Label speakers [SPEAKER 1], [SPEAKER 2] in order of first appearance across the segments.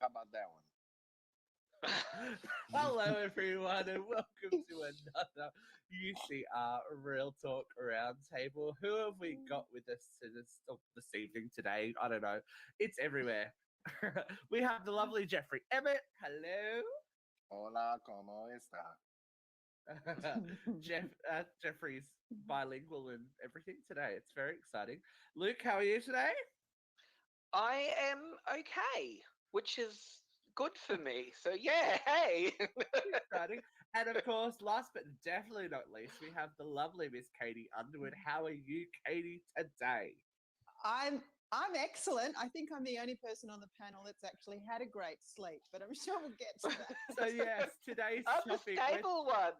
[SPEAKER 1] How about that one?
[SPEAKER 2] Hello, everyone, and welcome to another UCR Real Talk Roundtable. Who have we got with us this evening today? I don't know. It's everywhere. We have the lovely Jeffrey Emmett. Hello.
[SPEAKER 1] Hola, ¿cómo está?
[SPEAKER 2] Jeffrey's bilingual and everything today. It's very exciting. Luke, how are you today?
[SPEAKER 3] I am okay, which is good for me. So yeah, hey.
[SPEAKER 2] Exciting. And of course, last but definitely not least, we have the lovely Miss Katie Underwood. How are you, Katie, today?
[SPEAKER 4] I'm I'm excellent. I think I'm the only person on the panel that's actually had a great sleep, but I'm sure we'll get to that.
[SPEAKER 2] So yes, today's
[SPEAKER 3] I'm the
[SPEAKER 2] topic.
[SPEAKER 3] stable one.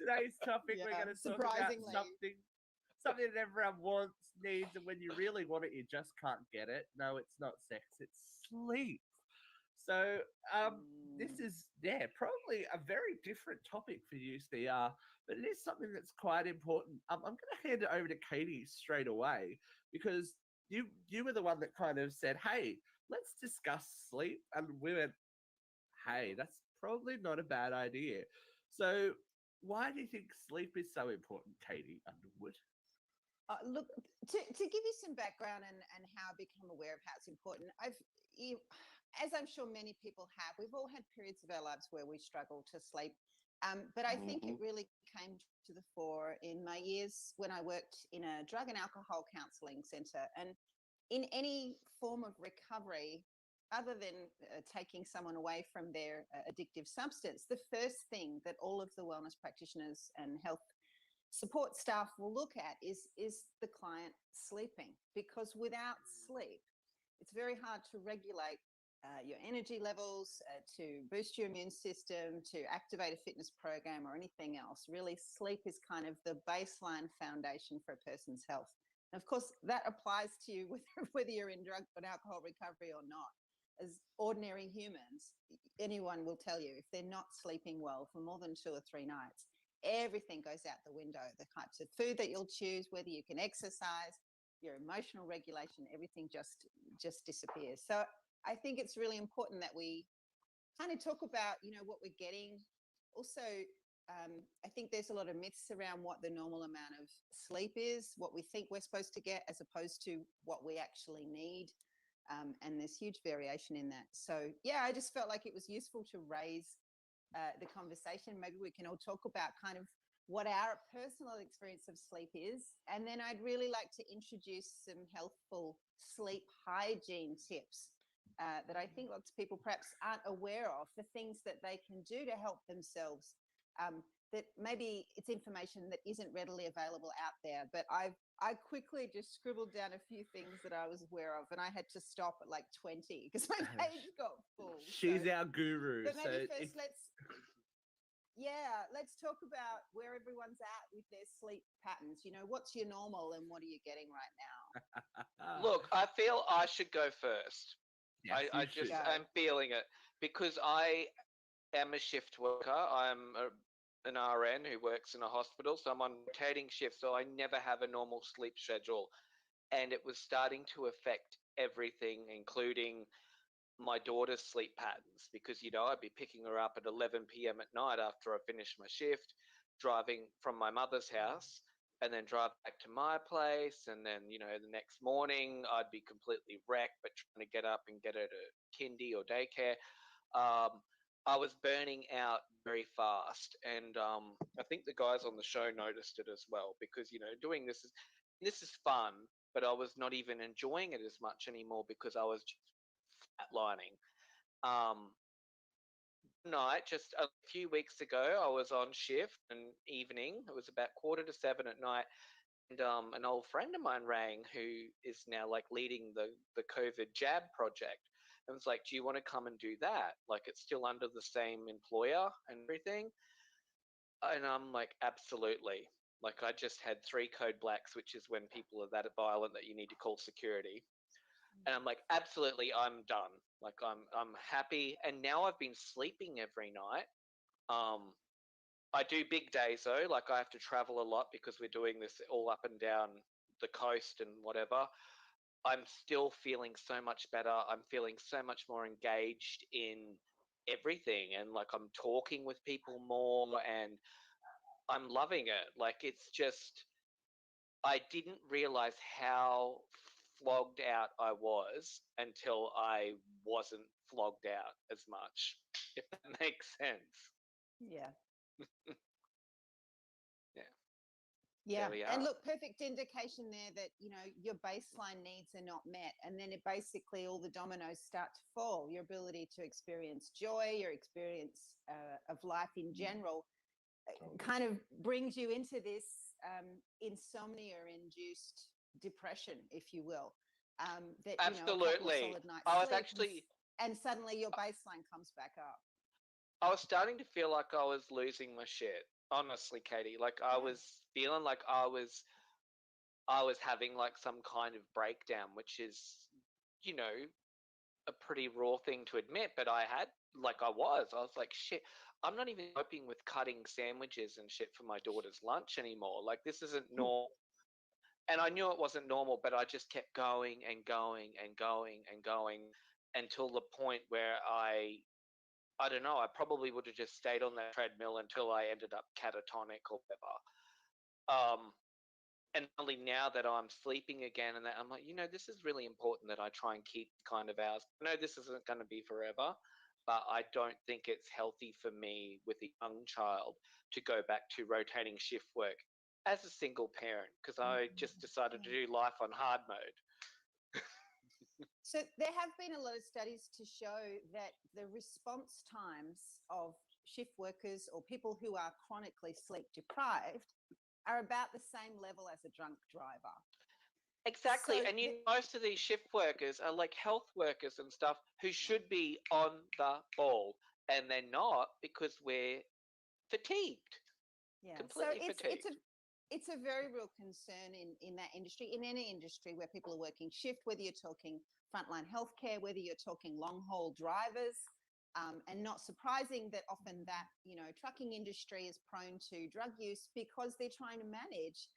[SPEAKER 2] Today's topic, we're
[SPEAKER 4] Yeah,
[SPEAKER 2] going to talk about
[SPEAKER 4] surprisingly.
[SPEAKER 2] something that everyone wants, needs, and when you really want it, you just can't get it. No, it's not sex; it's sleep. So, this is probably a very different topic for UCR, but it is something that's quite important. I'm going to hand it over to Katie straight away because you were the one that kind of said, "Hey, let's discuss sleep," and we went, "Hey, that's probably not a bad idea." So, why do you think sleep is so important, Katie Underwood?
[SPEAKER 4] Look, to give you some background and how I become aware of how it's important, you, as I'm sure many people have, we've all had periods of our lives where we struggle to sleep. But I think it
[SPEAKER 1] Mm-hmm.
[SPEAKER 4] really came to the fore in my years when I worked in a drug and alcohol counseling center. And in any form of recovery, other than taking someone away from their addictive substance, the first thing that all of the wellness practitioners and health support staff will look at is the client sleeping, because without sleep it's very hard to regulate your energy levels, to boost your immune system, to activate a fitness program or anything else. Really, sleep is kind of the baseline foundation for a person's health. And of course, that applies to you whether you're in drug and alcohol recovery or not. As ordinary humans, anyone will tell you if they're not sleeping well for more than 2 or 3 nights, everything goes out the window. The types of food that you'll choose, whether you can exercise, your emotional regulation, everything just disappears. So I think it's really important that we kind of talk about, what we're getting. Also, I think there's a lot of myths around what the normal amount of sleep is, what we think we're supposed to get, as opposed to what we actually need. And there's huge variation in that. So yeah, I just felt like it was useful to raise the conversation. Maybe we can all talk about kind of what our personal experience of sleep is. And then I'd really like to introduce some healthful sleep hygiene tips that I think lots of people perhaps aren't aware of, the things that they can do to help themselves. That maybe it's information that isn't readily available out there, but I quickly just scribbled down a few things that I was aware of, and I had to stop at like 20 because my page got full.
[SPEAKER 2] She's our guru.
[SPEAKER 4] But maybe
[SPEAKER 2] So
[SPEAKER 4] first let's talk about where everyone's at with their sleep patterns. What's your normal and what are you getting right now?
[SPEAKER 3] Look, I feel I should go first.
[SPEAKER 2] yes,
[SPEAKER 3] I
[SPEAKER 2] you
[SPEAKER 3] just
[SPEAKER 2] should.
[SPEAKER 4] Go.
[SPEAKER 3] am feeling it because I am a shift worker. An RN who works in a hospital, so I'm on rotating shifts, so I never have a normal sleep schedule. And it was starting to affect everything, including my daughter's sleep patterns, because I'd be picking her up at 11 p.m. at night after I finished my shift, driving from my mother's house, and then drive back to my place, and then the next morning I'd be completely wrecked, but trying to get up and get her to kindy or daycare. um, I was burning out very fast, and I think the guys on the show noticed it as well, because doing this is fun, but I was not even enjoying it as much anymore because I was just flatlining. Um, Night, just a few weeks ago, I was on shift an evening. It was about 6:45 at night, and an old friend of mine rang who is now like leading the COVID jab project, and was like, "Do you want to come and do that? Like, it's still under the same employer and everything." And I'm like, "Absolutely." Like, I just had three code blacks, which is when people are that violent that you need to call security. And I'm like, absolutely, I'm done. Like, I'm happy, and now I've been sleeping every night. Um, I do big days though, like I have to travel a lot because we're doing this all up and down the coast and whatever. I'm still feeling so much better. I'm feeling so much more engaged in everything, and like I'm talking with people more, and I'm loving it. Like it's just, I didn't realize how flogged out I was until I wasn't flogged out as much, if that makes sense.
[SPEAKER 4] Yeah.
[SPEAKER 3] Yeah.
[SPEAKER 4] Yeah.
[SPEAKER 3] we
[SPEAKER 4] And
[SPEAKER 3] are.
[SPEAKER 4] look, perfect indication there that, your baseline needs are not met. And then it basically all the dominoes start to fall. Your ability to experience joy, your experience of life in general kind of brings you into this insomnia induced depression, if you will. That, a couple of
[SPEAKER 3] Absolutely.
[SPEAKER 4] solid nights
[SPEAKER 3] I was
[SPEAKER 4] sleep
[SPEAKER 3] actually,
[SPEAKER 4] and suddenly your baseline comes back up.
[SPEAKER 3] I was starting to feel like I was losing my shit. Honestly, Katie, like I was feeling like I was having like some kind of breakdown, which is, you know, a pretty raw thing to admit, but I was like, shit, I'm not even coping with cutting sandwiches and shit for my daughter's lunch anymore. Like, this isn't normal. And I knew it wasn't normal, but I just kept going and going and going and going until the point where I don't know, I probably would have just stayed on that treadmill until I ended up catatonic or whatever. And only now that I'm sleeping again and that I'm like, this is really important that I try and keep kind of hours. I know this isn't going to be forever, but I don't think it's healthy for me with a young child to go back to rotating shift work as a single parent because I just decided to do life on hard mode.
[SPEAKER 4] So there have been a lot of studies to show that the response times of shift workers or people who are chronically sleep deprived are about the same level as a drunk driver.
[SPEAKER 3] Exactly.
[SPEAKER 4] So
[SPEAKER 3] And most of these shift workers are like health workers and stuff who should be on the ball, and they're not because we're fatigued.
[SPEAKER 4] yeah,
[SPEAKER 3] Completely
[SPEAKER 4] so
[SPEAKER 3] fatigued.
[SPEAKER 4] it's a very real concern in that industry, in any industry where people are working shift, whether you're talking frontline healthcare, whether you're talking long haul drivers. And not surprising that often that, trucking industry is prone to drug use because they're trying to manage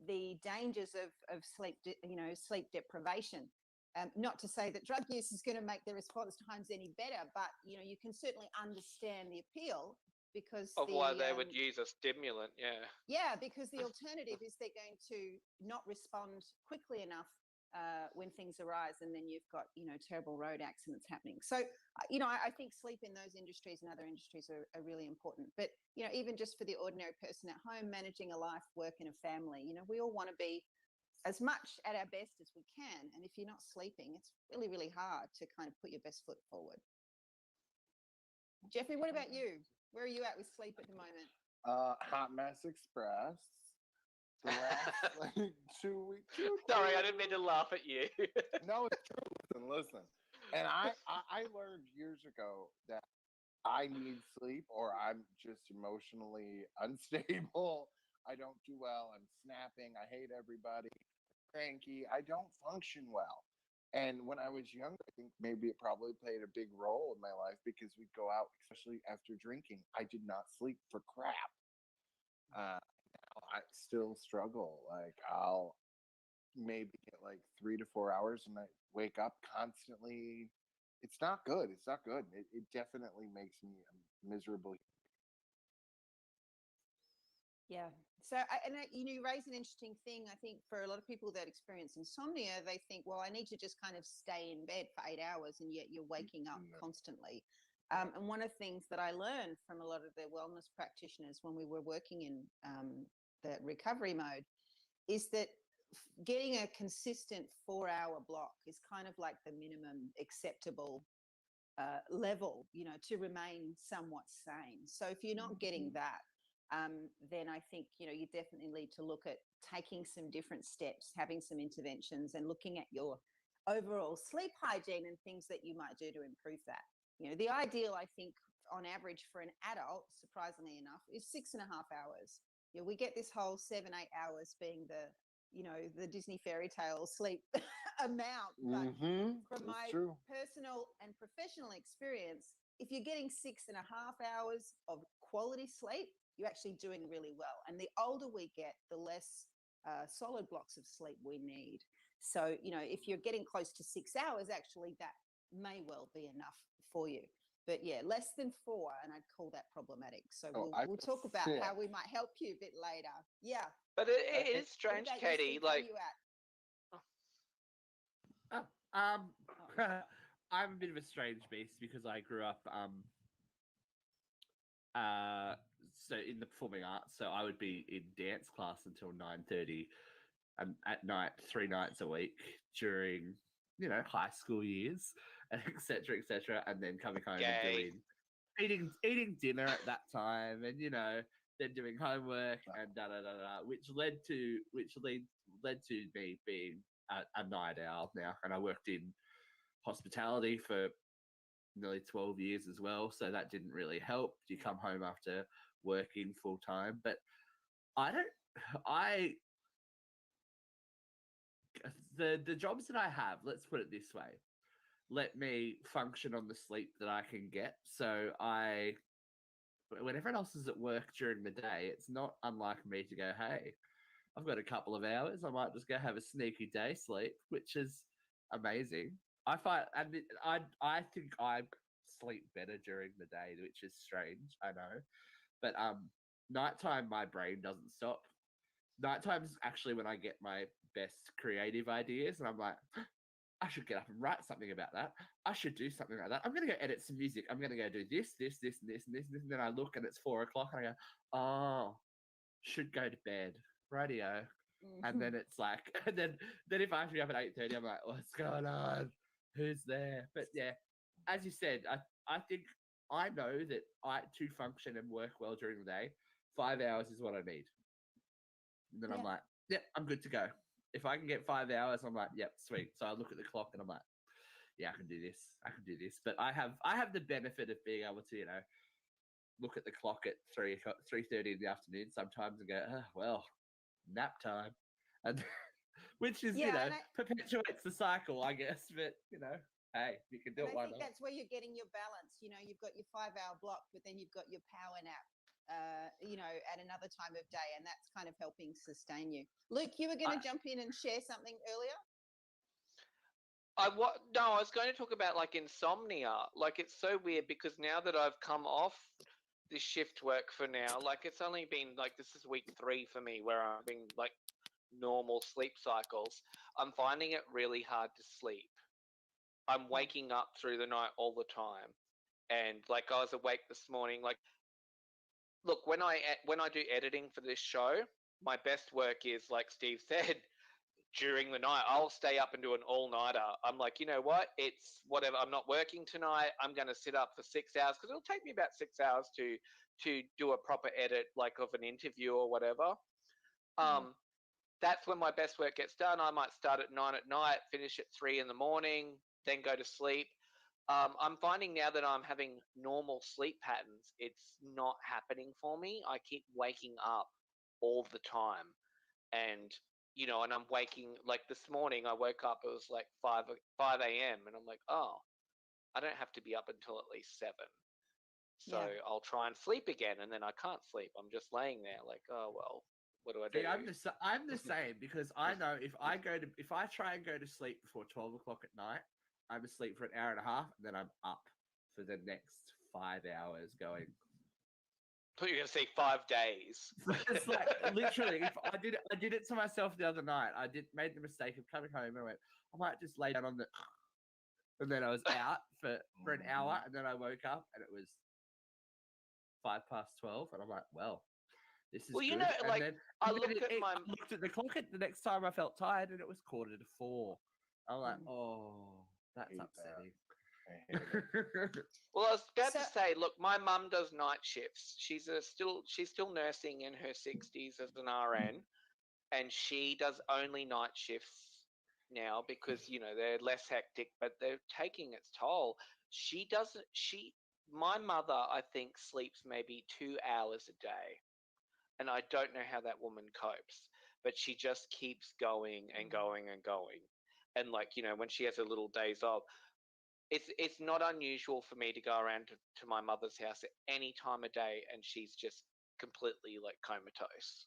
[SPEAKER 4] the dangers of sleep deprivation. Not to say that drug use is going to make the response times any better, but, you can certainly understand the appeal because
[SPEAKER 3] Of why they would use a stimulant, yeah.
[SPEAKER 4] yeah, because the alternative is they're going to not respond quickly enough when things arise, and then you've got terrible road accidents happening. So I think sleep in those industries and other industries are really important. But even just for the ordinary person at home managing a life, work, and a family, we all want to be as much at our best as we can. And if you're not sleeping, it's really, really hard to kind of put your best foot forward. Jeffrey, what about you? Where are you at with sleep at the moment?
[SPEAKER 1] Hot Mess Express. The last like 2 weeks.
[SPEAKER 3] Sorry, I didn't mean to laugh at you.
[SPEAKER 1] No, it's true. Listen. And I learned years ago that I need sleep or I'm just emotionally unstable. I don't do well. I'm snapping. I hate everybody. Cranky. I don't function well. And when I was younger, I think maybe it probably played a big role in my life because we'd go out, especially after drinking. I did not sleep for crap. Now I still struggle. Like I'll maybe get like 3 to 4 hours and I wake up constantly. It's not good. It's not good. It definitely makes me miserable.
[SPEAKER 4] Yeah. So, you raise an interesting thing. I think for a lot of people that experience insomnia, they think, well, I need to just kind of stay in bed for 8 hours, and yet you're waking up constantly. And one of the things that I learned from a lot of the wellness practitioners when we were working in the recovery mode is that getting a consistent 4-hour block is kind of like the minimum acceptable level, to remain somewhat sane. So if you're not getting that, then I think, you definitely need to look at taking some different steps, having some interventions, and looking at your overall sleep hygiene and things that you might do to improve that. The ideal, I think, on average for an adult, surprisingly enough, is 6.5 hours. We get this whole 7-8 hours being the Disney fairy tale sleep amount. But from my personal and professional experience, if you're getting 6.5 hours of quality sleep, you're actually doing really well. And the older we get, the less solid blocks of sleep we need. So, if you're getting close to 6 hours, actually that may well be enough for you. But yeah, less than 4, and I'd call that problematic. So we'll talk about how we might help you a bit later. Yeah.
[SPEAKER 3] But it is strange,
[SPEAKER 4] What about
[SPEAKER 3] Katie.
[SPEAKER 4] you, Steve?
[SPEAKER 3] Like,
[SPEAKER 4] Where you at?
[SPEAKER 2] I'm a bit of a strange beast because I grew up so in the performing arts. So I would be in dance class until 9:30 at night, 3 nights a week during high school years, and etc., and then coming home
[SPEAKER 3] Gay.
[SPEAKER 2] and eating dinner at that time, and then doing homework and which led to me being a night owl now, and I worked in hospitality for nearly 12 years as well, so that didn't really help. You come home after working full time, but the jobs that I have, let's put it this way, let me function on the sleep that I can get. So when everyone else is at work during the day, it's not unlike me to go, hey, I've got a couple of hours, I might just go have a sneaky day sleep, which is amazing. I think I sleep better during the day, which is strange, I know. But nighttime, my brain doesn't stop. Nighttime is actually when I get my best creative ideas, and I'm like, I should get up and write something about that. I should do something like that. I'm going to go edit some music. I'm going to go do this, and this, and this, and this. And then I look and it's 4 o'clock and I go, oh, should go to bed. Radio. And then it's like, and then if I have to be up at 8:30, I'm like, what's going on? Who's there? But yeah, as you said, I think I know that to function and work well during the day, 5 hours is what I need. And then I'm like, yep, I'm good to go. If I can get 5 hours, I'm like, yep, sweet. So I look at the clock and I'm like, yeah, I can do this. I can do this. But I have the benefit of being able to, look at the clock at 3:30 in the afternoon sometimes and go, oh, well, nap time. And which is, perpetuates the cycle, I guess. But, hey, you can do it.
[SPEAKER 4] I think that's where you're getting your balance. You've got your 5-hour block, but then you've got your power nap. At another time of day, and that's kind of helping sustain you. Luke, you were going to jump in and share something earlier?
[SPEAKER 3] I was going to talk about like insomnia. Like, it's so weird because now that I've come off this shift work for now, like it's only been like, this is week 3 for me where I'm having like normal sleep cycles. I'm finding it really hard to sleep. I'm waking up through the night all the time. And like, I was awake this morning, like, look, when I do editing for this show, my best work is, like Steve said, during the night. I'll stay up and do an all-nighter. I'm like, you know what? It's whatever. I'm not working tonight. I'm going to sit up for 6 hours because it'll take me about 6 hours to do a proper edit, like of an interview or whatever. That's when my best work gets done. I might start at 9 at night, finish at 3 in the morning, then go to sleep. I'm finding now that I'm having normal sleep patterns, it's not happening for me. I keep waking up all the time. And, and I'm waking, like this morning, I woke up, it was like 5 a.m. And I'm like, oh, I don't have to be up until at least 7. So I'll try and sleep again. And then I can't sleep. I'm just laying there like, oh, well, what do I do?
[SPEAKER 2] See, I'm the same because I know if I try and go to sleep before 12 o'clock at night, I'm asleep for an hour and a half, and then I'm up for the next 5 hours going.
[SPEAKER 3] I thought you were going to say 5 days.
[SPEAKER 2] It's like literally, if I did it to myself the other night. I made the mistake of coming home and I went, I might just lay down on the, and then I was out for an hour, and then I woke up and it was 12:05, and I'm like, well, this is good.
[SPEAKER 3] Like, I looked
[SPEAKER 2] at the clock at the next time I felt tired, and it was 3:45. I'm like, oh, that's upsetting.
[SPEAKER 3] Well, I was about to say, look, my mum does night shifts. She's still nursing in her 60s as an RN, and she does only night shifts now because they're less hectic, but they're taking its toll. My mother, I think, sleeps maybe 2 hours a day, and I don't know how that woman copes, but she just keeps going and going and going. And like, when she has her little days off, it's not unusual for me to go around to my mother's house at any time of day and she's just completely like comatose.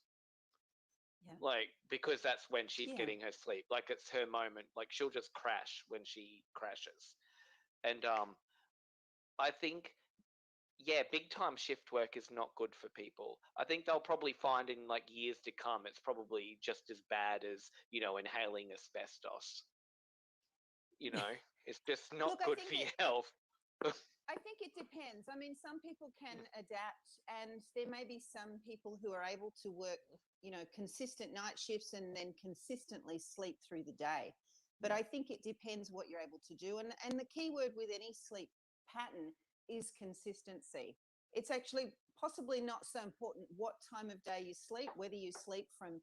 [SPEAKER 4] Yeah.
[SPEAKER 3] Like, because that's when she's
[SPEAKER 4] Yeah.
[SPEAKER 3] getting her sleep. Like, it's her moment. Like, she'll just crash when she crashes. And I think, yeah, big time shift work is not good for people. I think they'll probably find in like years to come, it's probably just as bad as, you know, inhaling asbestos. You know, it's just not
[SPEAKER 4] Look, I
[SPEAKER 3] good
[SPEAKER 4] think
[SPEAKER 3] for your
[SPEAKER 4] it-
[SPEAKER 3] health.
[SPEAKER 4] I think it depends. I mean, some people can adapt, and there may be some people who are able to work, consistent night shifts and then consistently sleep through the day. But I think it depends what you're able to do. And the key word with any sleep pattern is consistency. It's actually possibly not so important what time of day you sleep, whether you sleep from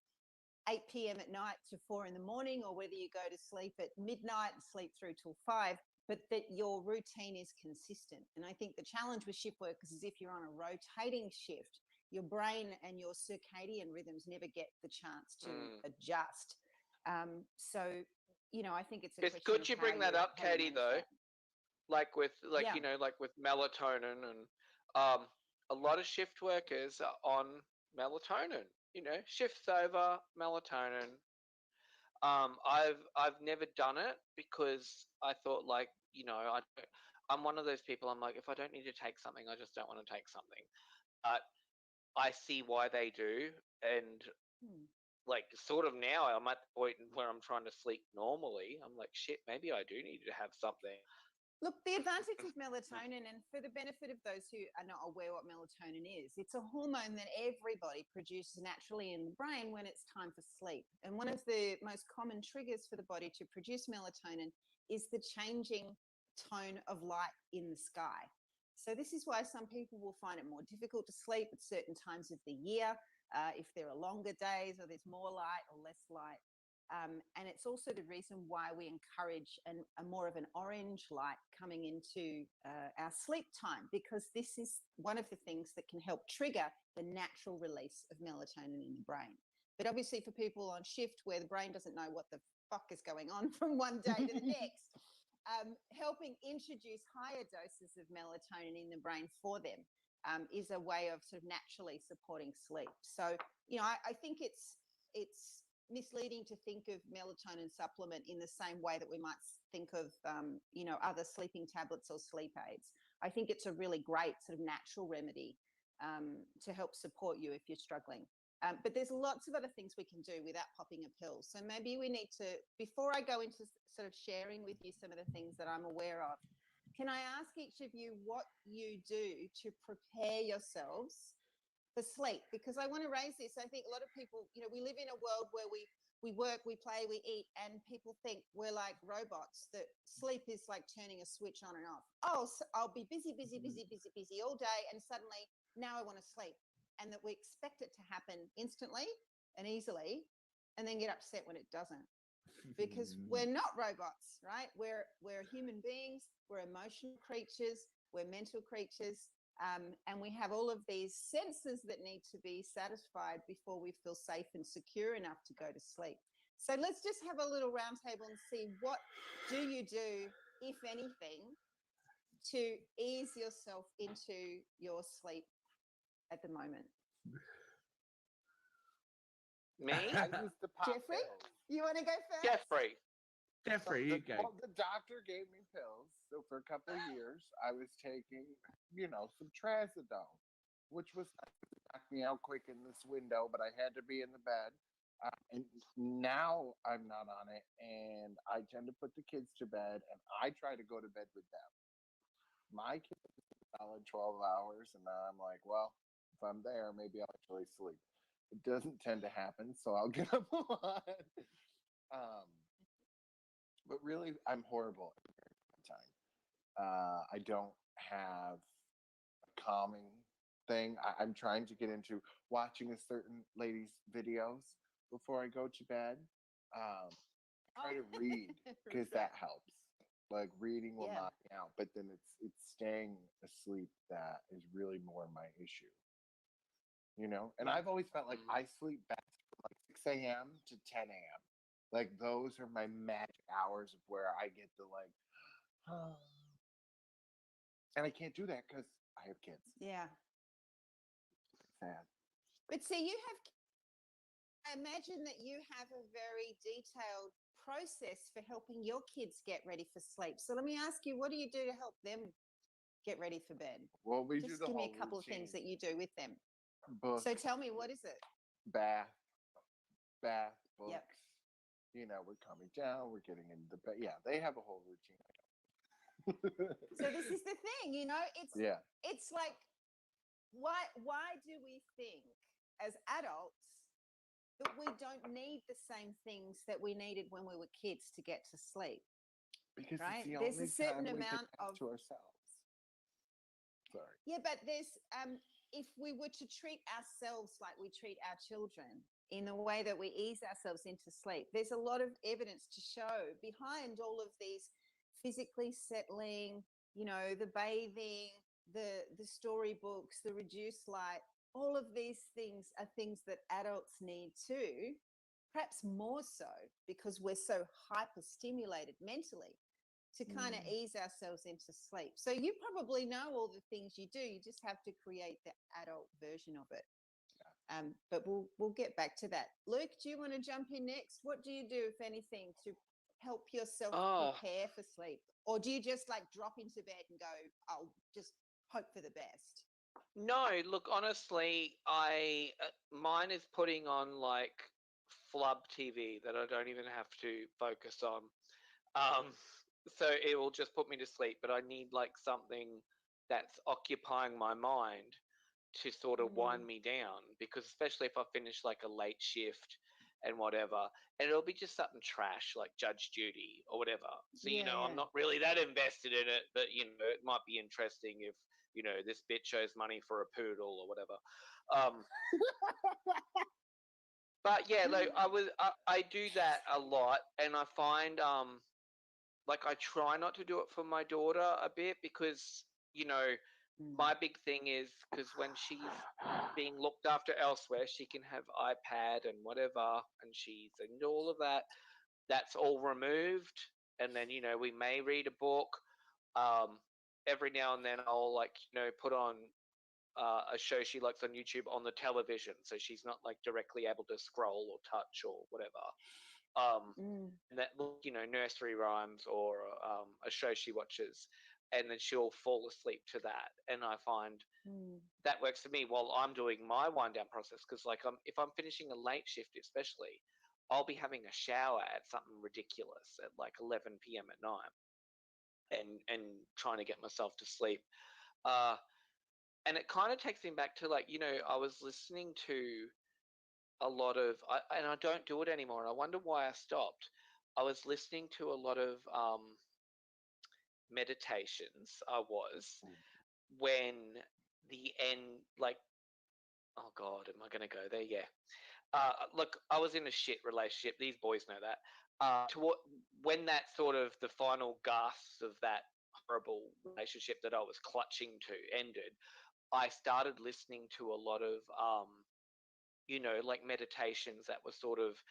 [SPEAKER 4] 8 p.m. at night to 4 in the morning, or whether you go to sleep at midnight and sleep through till 5, but that your routine is consistent. And I think the challenge with shift workers is if you're on a rotating shift, your brain and your circadian rhythms never get the chance to adjust. So, I think it's a
[SPEAKER 3] It's
[SPEAKER 4] question
[SPEAKER 3] good
[SPEAKER 4] of
[SPEAKER 3] you
[SPEAKER 4] how
[SPEAKER 3] bring that up,
[SPEAKER 4] how you
[SPEAKER 3] Katie,
[SPEAKER 4] manage
[SPEAKER 3] though.
[SPEAKER 4] that.
[SPEAKER 3] Like with
[SPEAKER 4] Yeah.
[SPEAKER 3] like with melatonin and a lot of shift workers are on melatonin. You know, shifts over melatonin. I've never done it because I thought like, you know, I'm one of those people. I'm like, if I don't need to take something, I just don't want to take something. But I see why they do, and like sort of now I'm at the point where I'm trying to sleep normally. I'm like, shit, maybe I do need to have something.
[SPEAKER 4] Look, the advantage of melatonin, and for the benefit of those who are not aware what melatonin is, it's a hormone that everybody produces naturally in the brain when it's time for sleep. And one of the most common triggers for the body to produce melatonin is the changing tone of light in the sky. So this is why some people will find it more difficult to sleep at certain times of the year, if there are longer days or there's more light or less light. And it's also the reason why we encourage a more of an orange light coming into our sleep time, because this is one of the things that can help trigger the natural release of melatonin in the brain. But obviously for people on shift where the brain doesn't know what the fuck is going on from one day to the next, helping introduce higher doses of melatonin in the brain for them is a way of sort of naturally supporting sleep. So, I think it's misleading to think of melatonin supplement in the same way that we might think of, other sleeping tablets or sleep aids. I think it's a really great sort of natural remedy to help support you if you're struggling. But there's lots of other things we can do without popping a pill. So maybe we need to, before I go into sort of sharing with you some of the things that I'm aware of, can I ask each of you what you do to prepare yourselves for sleep? Because I want to raise this. I think a lot of people, we live in a world where we work, we play, we eat, and people think we're like robots, that sleep is like turning a switch on and off. Oh, so I'll be busy all day, and suddenly now I want to sleep. And that we expect it to happen instantly and easily, and then get upset when it doesn't. Because we're not robots, right? We're human beings, we're emotional creatures, we're mental creatures. And we have all of these senses that need to be satisfied before we feel safe and secure enough to go to sleep. So let's just have a little roundtable and see, what do you do, if anything, to ease yourself into your sleep at the moment?
[SPEAKER 3] Me?
[SPEAKER 1] I used to pop
[SPEAKER 4] Jeffrey,
[SPEAKER 1] pills.
[SPEAKER 4] you want to go first?
[SPEAKER 3] Jeffrey.
[SPEAKER 2] Jeffrey, you go.
[SPEAKER 1] Well, the doctor gave me pills. So for a couple of years, I was taking, some trazodone, which was knock me out quick in this window, but I had to be in the bed. And now I'm not on it, and I tend to put the kids to bed, and I try to go to bed with them. My kids are solid 12 hours, and now I'm like, well, if I'm there, maybe I'll actually sleep. It doesn't tend to happen, so I'll get up a lot. But really, I'm horrible at time. I don't have a calming thing. I'm trying to get into watching a certain lady's videos before I go to bed. Try to read, because that helps. Like reading will knock me out, but then it's staying asleep that is really more my issue. And I've always felt like I sleep best from like 6 a.m. to 10 a.m. Like those are my magic hours of where I get the like, and I can't do that because I have kids.
[SPEAKER 4] Yeah.
[SPEAKER 1] Sad.
[SPEAKER 4] But see, you have imagine that you have a very detailed process for helping your kids get ready for sleep. So let me ask you, what do you do to help them get ready for bed?
[SPEAKER 1] Well, we do
[SPEAKER 4] Just
[SPEAKER 1] the
[SPEAKER 4] give me
[SPEAKER 1] whole
[SPEAKER 4] a couple of things that you do with them.
[SPEAKER 1] book,
[SPEAKER 4] So tell me, what is it?
[SPEAKER 1] bath, books.
[SPEAKER 4] Yep.
[SPEAKER 1] You know, we're coming down, we're getting into bed. Yeah, they have a whole routine.
[SPEAKER 4] So this is the thing, you know,
[SPEAKER 1] Yeah.
[SPEAKER 4] it's like, why do we think as adults that we don't need the same things that we needed when we were kids to get to sleep?
[SPEAKER 1] Because
[SPEAKER 4] Right?
[SPEAKER 1] it's the
[SPEAKER 4] There's a
[SPEAKER 1] only
[SPEAKER 4] certain
[SPEAKER 1] time we
[SPEAKER 4] amount
[SPEAKER 1] can have
[SPEAKER 4] of
[SPEAKER 1] to ourselves. Sorry.
[SPEAKER 4] Yeah, but there's if we were to treat ourselves like we treat our children in the way that we ease ourselves into sleep, there's a lot of evidence to show behind all of these physically settling, you know, the bathing, the storybooks, the reduced light, all of these things are things that adults need too, perhaps more so because we're so hyper stimulated mentally to kind of ease ourselves into sleep. So you probably know all the things you do. You just have to create the adult version of it. But we'll get back to that. Luke, do you want to jump in next? What do you do, if anything, to help yourself prepare for sleep? Or do you just like drop into bed and go, I'll just hope for the best?
[SPEAKER 3] No, look, honestly, mine is putting on like flub TV that I don't even have to focus on. So it will just put me to sleep, but I need like something that's occupying my mind to sort of wind me down, because especially if I finish like a late shift and whatever, and it'll be just something trash like Judge Judy or whatever. So, you know, I'm not really that invested in it, but you know, it might be interesting if, you know, this bitch shows money for a poodle or whatever. But yeah, like I do that a lot, and I find like I try not to do it for my daughter a bit, because, you know, my big thing is, because when she's being looked after elsewhere, she can have iPad and whatever, and all of that. That's all removed, and then, you know, we may read a book. Every now and then I'll, like, you know, put on a show she likes on YouTube on the television, so she's not like directly able to scroll or touch or whatever. And that, you know, nursery rhymes or a show she watches, and then she'll fall asleep to that. And I find that works for me while I'm doing my wind down process, because like if I'm finishing a late shift, especially, I'll be having a shower at something ridiculous at like 11 p.m. at night, and trying to get myself to sleep. And it kind of takes me back to, like, you know, I was listening to a lot of, and I don't do it anymore, and I wonder why I stopped. I was listening to a lot of meditations. I was, when the end, like, oh God, am I going to go there? Yeah. Look, I was in a shit relationship. These boys know that. When that sort of the final gasps of that horrible relationship that I was clutching to ended, I started listening to a lot of, you know, like meditations that were sort of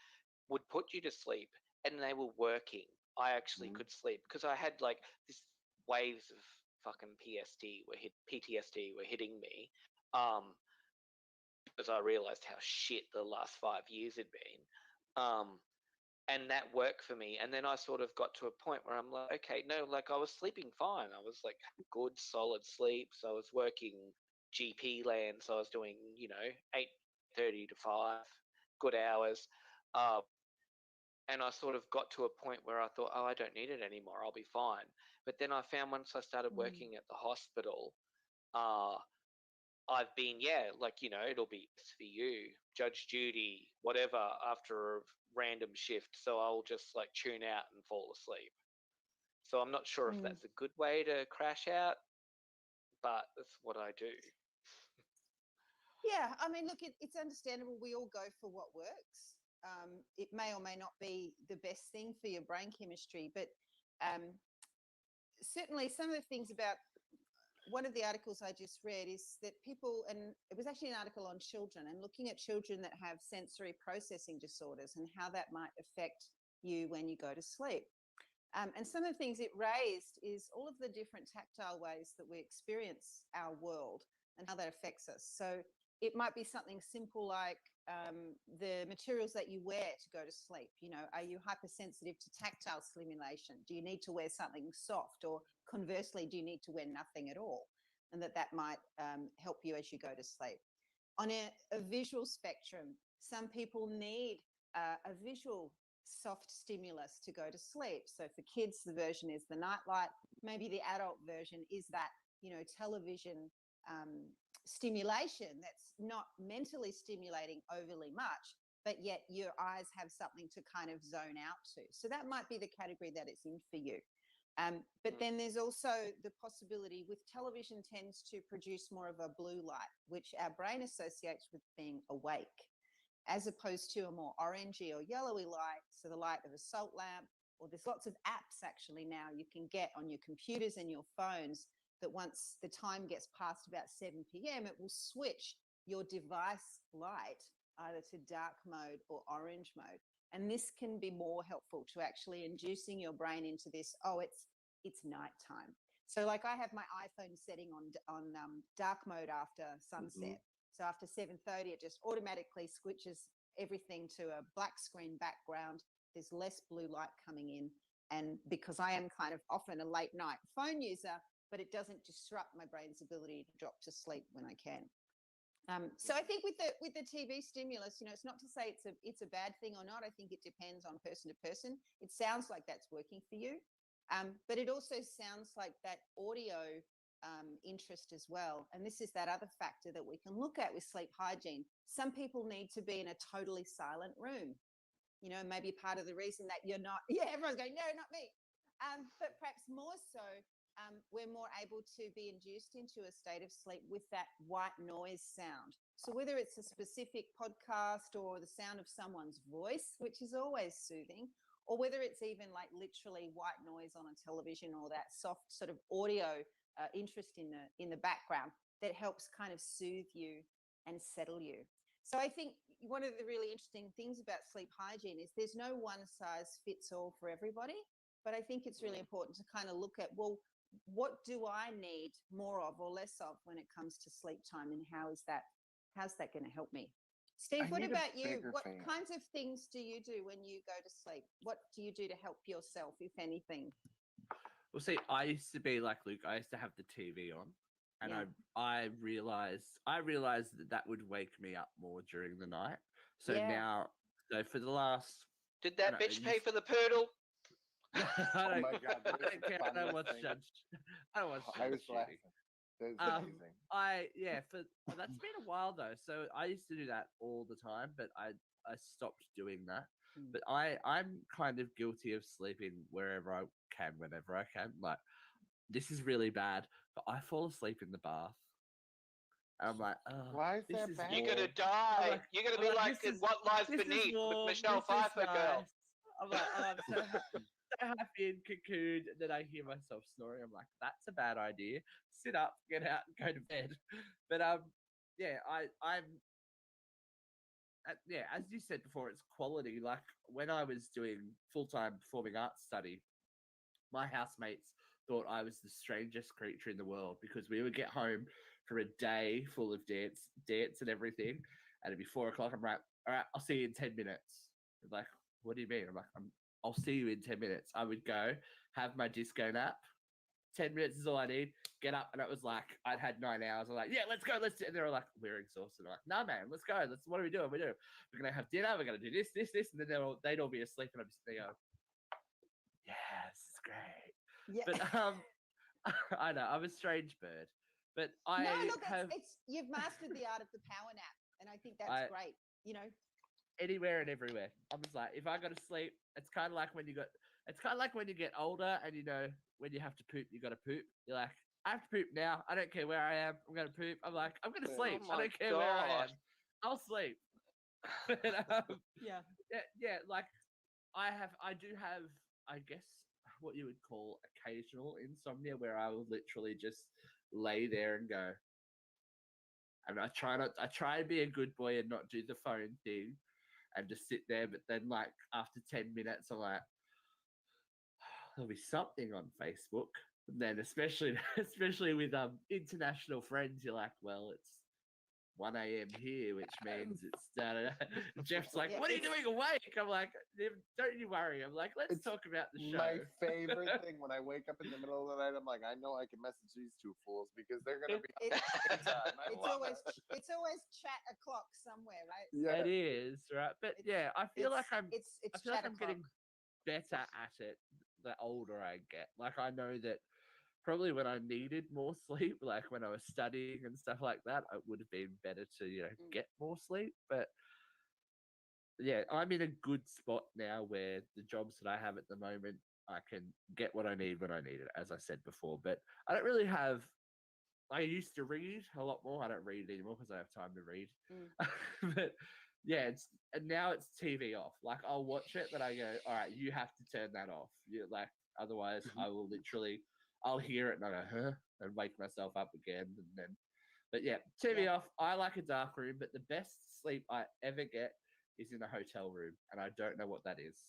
[SPEAKER 3] would put you to sleep, and they were working. I actually could sleep because I had like this waves of fucking PTSD were hitting me, because I realized how shit the last 5 years had been. And that worked for me. And then I sort of got to a point where I'm like, okay, no, like I was sleeping fine. I was like good, solid sleep. So I was working GP land. So I was doing, you know, 8:30 to 5, good hours. And I sort of got to a point where I thought, oh, I don't need it anymore. I'll be fine. But then I found once I started working at the hospital, I've been, yeah, like, you know, it'll be SVU, Judge Judy, whatever, after a random shift. So I'll just like tune out and fall asleep. So I'm not sure if that's a good way to crash out, but that's what I do.
[SPEAKER 4] Yeah, I mean, look, it's understandable. We all go for what works. It may or may not be the best thing for your brain chemistry, but certainly some of the things about one of the articles I just read is that people, and it was actually an article on children and looking at children that have sensory processing disorders and how that might affect you when you go to sleep. And some of the things it raised is all of the different tactile ways that we experience our world and how that affects us. So it might be something simple like the materials that you wear to go to sleep. You know, are you hypersensitive to tactile stimulation? Do you need to wear something soft, or conversely, do you need to wear nothing at all? And that might help you as you go to sleep. On a visual spectrum, some people need a visual soft stimulus to go to sleep. So for kids, the version is the nightlight. Maybe the adult version is that, you know, television stimulation that's not mentally stimulating overly much, but yet your eyes have something to kind of zone out to. So that might be the category that it's in for you. But then there's also the possibility with television tends to produce more of a blue light, which our brain associates with being awake, as opposed to a more orangey or yellowy light. So the light of a salt lamp, or there's lots of apps actually now you can get on your computers and your phones that once the time gets past about 7 p.m., it will switch your device light either to dark mode or orange mode. And this can be more helpful to actually inducing your brain into this, oh, it's nighttime. So like I have my iPhone setting on dark mode after sunset. So after 7:30, it just automatically switches everything to a black screen background. There's less blue light coming in. And because I am kind of often a late night phone user, but it doesn't disrupt my brain's ability to drop to sleep when I can. So I think with the TV stimulus, you know, it's not to say it's a bad thing or not. I think it depends on person to person. It sounds like that's working for you, but it also sounds like that audio interest as well. And this is that other factor that we can look at with sleep hygiene. Some people need to be in a totally silent room. You know, maybe part of the reason that you're not, yeah, everyone's going, no, not me. But perhaps more so, we're more able to be induced into a state of sleep with that white noise sound. So whether it's a specific podcast or the sound of someone's voice, which is always soothing, or whether it's even like literally white noise on a television or that soft sort of audio interest in the background that helps kind of soothe you and settle you. So I think one of the really interesting things about sleep hygiene is there's no one size fits all for everybody, but I think it's really important to kind of look at, well, what do I need more of or less of when it comes to sleep time, and how's that going to help me? Steve, what about you? What kinds of things do you do when you go to sleep? What do you do to help yourself, if anything?
[SPEAKER 2] Well, see, I used to be like Luke. I used to have the TV on, and I realized that would wake me up more during the night. So now, so for the last,
[SPEAKER 3] did that bitch pay for the poodle?
[SPEAKER 2] I don't,
[SPEAKER 1] Oh my God,
[SPEAKER 2] I don't care. I don't watch Judge. I don't watch Judge.
[SPEAKER 1] I was laughing. That's amazing.
[SPEAKER 2] That's been a while though. So I used to do that all the time, but I stopped doing that. But I'm kind of guilty of sleeping wherever I can, whenever I can. Like, this is really bad, but I fall asleep in the bath. And I'm like, oh,
[SPEAKER 1] why is that bad?
[SPEAKER 3] You're gonna die.
[SPEAKER 2] Like,
[SPEAKER 3] You're gonna be like What Lies Beneath with Michelle Pfeiffer girl.
[SPEAKER 2] I'm like, oh, I'm so happy and cocooned, and then I hear myself snoring. I'm like, that's a bad idea. Sit up, get out, and go to bed. But yeah, I'm as you said before, it's quality. Like when I was doing full-time performing arts study, my housemates thought I was the strangest creature in the world because we would get home for a day full of dance and everything, and it'd be 4 o'clock. I'm like, all right, I'll see you in 10 minutes. They're like, what do you mean? I'm like, I'll see you in 10 minutes. I would go have my disco nap. 10 minutes is all I need. Get up. And it was like, I'd had 9 hours. I'm like, yeah, let's go. Let's do it. And they were like, we're exhausted. I'm like, no, man, let's go. What are we doing? We're going to have dinner. We're going to do this. And then they'd all be asleep. And I'm just there going, yeah, this is great. Yeah. But I know, I'm a strange bird. But
[SPEAKER 4] you've mastered the art of the power nap. And I think that's great. You know,
[SPEAKER 2] anywhere and everywhere. I'm just like, if I go to sleep, it's kind of like when you get older and you know when you have to poop, you got to poop. You're like, I have to poop now. I don't care where I am. I'm going to poop. I'm like, I'm going to sleep. I don't care where I am. I'll sleep. But, yeah. Like I do have, I guess, what you would call occasional insomnia, where I will literally just lay there and go. And I try and be a good boy and not do the phone thing and just sit there. But then, like, after 10 minutes, I'm like, there'll be something on Facebook. And then especially with international friends, you're like, well, 1 a.m. here, which means it's Jeff's like,
[SPEAKER 4] Yeah,
[SPEAKER 2] what are you
[SPEAKER 4] it's-
[SPEAKER 2] doing awake? I'm like, don't you worry. I'm like, let's
[SPEAKER 1] It's
[SPEAKER 2] talk about the show.
[SPEAKER 1] My favorite thing when I wake up in the middle of the night, I'm like, I know I can message these two fools because they're gonna be
[SPEAKER 4] It-
[SPEAKER 1] up at the same time. I
[SPEAKER 4] it's
[SPEAKER 1] love
[SPEAKER 4] always
[SPEAKER 1] it.
[SPEAKER 4] it's always chat o'clock somewhere, right?
[SPEAKER 1] Yeah.
[SPEAKER 2] It is, right? But
[SPEAKER 4] It's-
[SPEAKER 2] yeah, I feel like I
[SPEAKER 4] it's
[SPEAKER 2] feel like
[SPEAKER 4] chat
[SPEAKER 2] I'm getting better at it the older I get. Like I know that probably when I needed more sleep, like when I was studying and stuff like that, it would have been better to,
[SPEAKER 4] Mm.
[SPEAKER 2] get more sleep. But yeah, I'm in a good spot now where the jobs that I have at the moment, I can get what I need when I need it, as I said before. But I don't really have. I used to read a lot more. I don't read anymore because I have time to read. But yeah, and now it's TV off. Like I'll watch it, but I go, all right, you have to turn that off. Like otherwise, I will literally, I'll hear it and I go, huh, and wake myself up again, and then. But yeah, TV
[SPEAKER 4] Yeah.
[SPEAKER 2] off. I like a dark room, but the best sleep I ever get is in a hotel room, and I don't know what that is.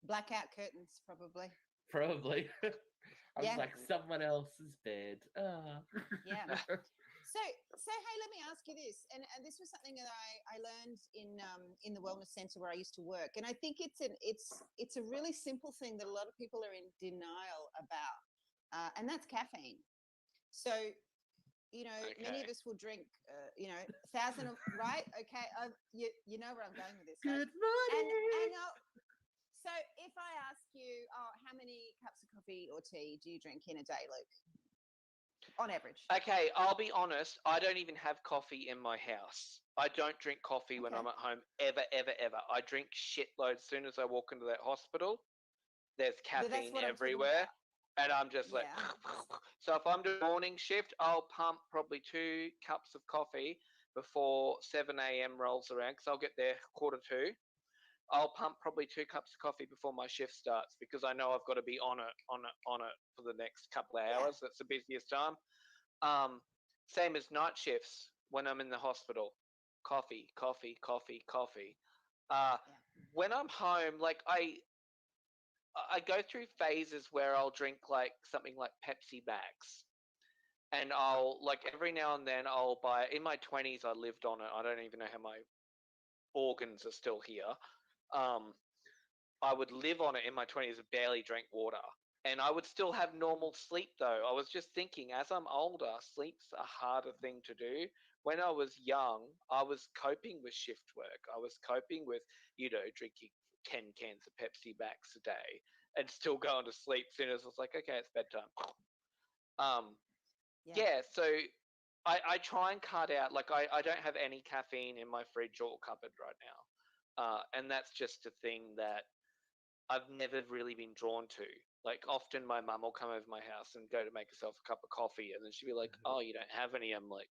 [SPEAKER 4] Blackout curtains, probably.
[SPEAKER 2] Probably. I was
[SPEAKER 4] Yeah.
[SPEAKER 2] like someone else's bed. Ah.
[SPEAKER 4] Yeah. So hey, let me ask you this, and this was something that I learned in the wellness center where I used to work, and I think it's a really simple thing that a lot of people are in denial about, and that's caffeine. So many of us will drink, 1,000 of right. Okay, you know where I'm going with this. Right?
[SPEAKER 2] Good morning.
[SPEAKER 4] And so if I ask you, how many cups of coffee or tea do you drink in a day, Luke? On average.
[SPEAKER 3] Okay, I'll be honest. I don't even have coffee in my house. I don't drink coffee when
[SPEAKER 4] Okay.
[SPEAKER 3] I'm at home, ever, ever, ever. I drink shitloads as soon as I walk into that hospital. There's
[SPEAKER 4] But that's
[SPEAKER 3] caffeine
[SPEAKER 4] what I'm talking
[SPEAKER 3] everywhere.
[SPEAKER 4] about.
[SPEAKER 3] And I'm just like,
[SPEAKER 4] Yeah.
[SPEAKER 3] so if I'm doing morning shift, I'll pump probably 2 cups of coffee before 7 a.m. rolls around because I'll get there 1:45. I'll pump probably 2 cups of coffee before my shift starts because I know I've got to be on it for the next couple of hours.
[SPEAKER 4] Yeah.
[SPEAKER 3] That's the busiest time. Same as night shifts when I'm in the hospital. Coffee, coffee, coffee, coffee.
[SPEAKER 4] Yeah.
[SPEAKER 3] When I'm home, like I go through phases where I'll drink like something like Pepsi Max. And I'll like every now and then I'll buy in my 20s I lived on it. I don't even know how my organs are still here. I would live on it in my 20s and barely drink water. And I would still have normal sleep though. I was just thinking as I'm older, sleep's a harder thing to do. When I was young, I was coping with shift work. I was coping with, drinking 10 cans of Pepsi Max a day and still going to sleep soon as I was like, okay, it's bedtime. Yeah, so I try and cut out, like I don't have any caffeine in my fridge or cupboard right now. And that's just a thing that I've never really been drawn to. Like often my mum will come over my house and go to make herself a cup of coffee and then she'll be like, oh, you don't have any. I'm like,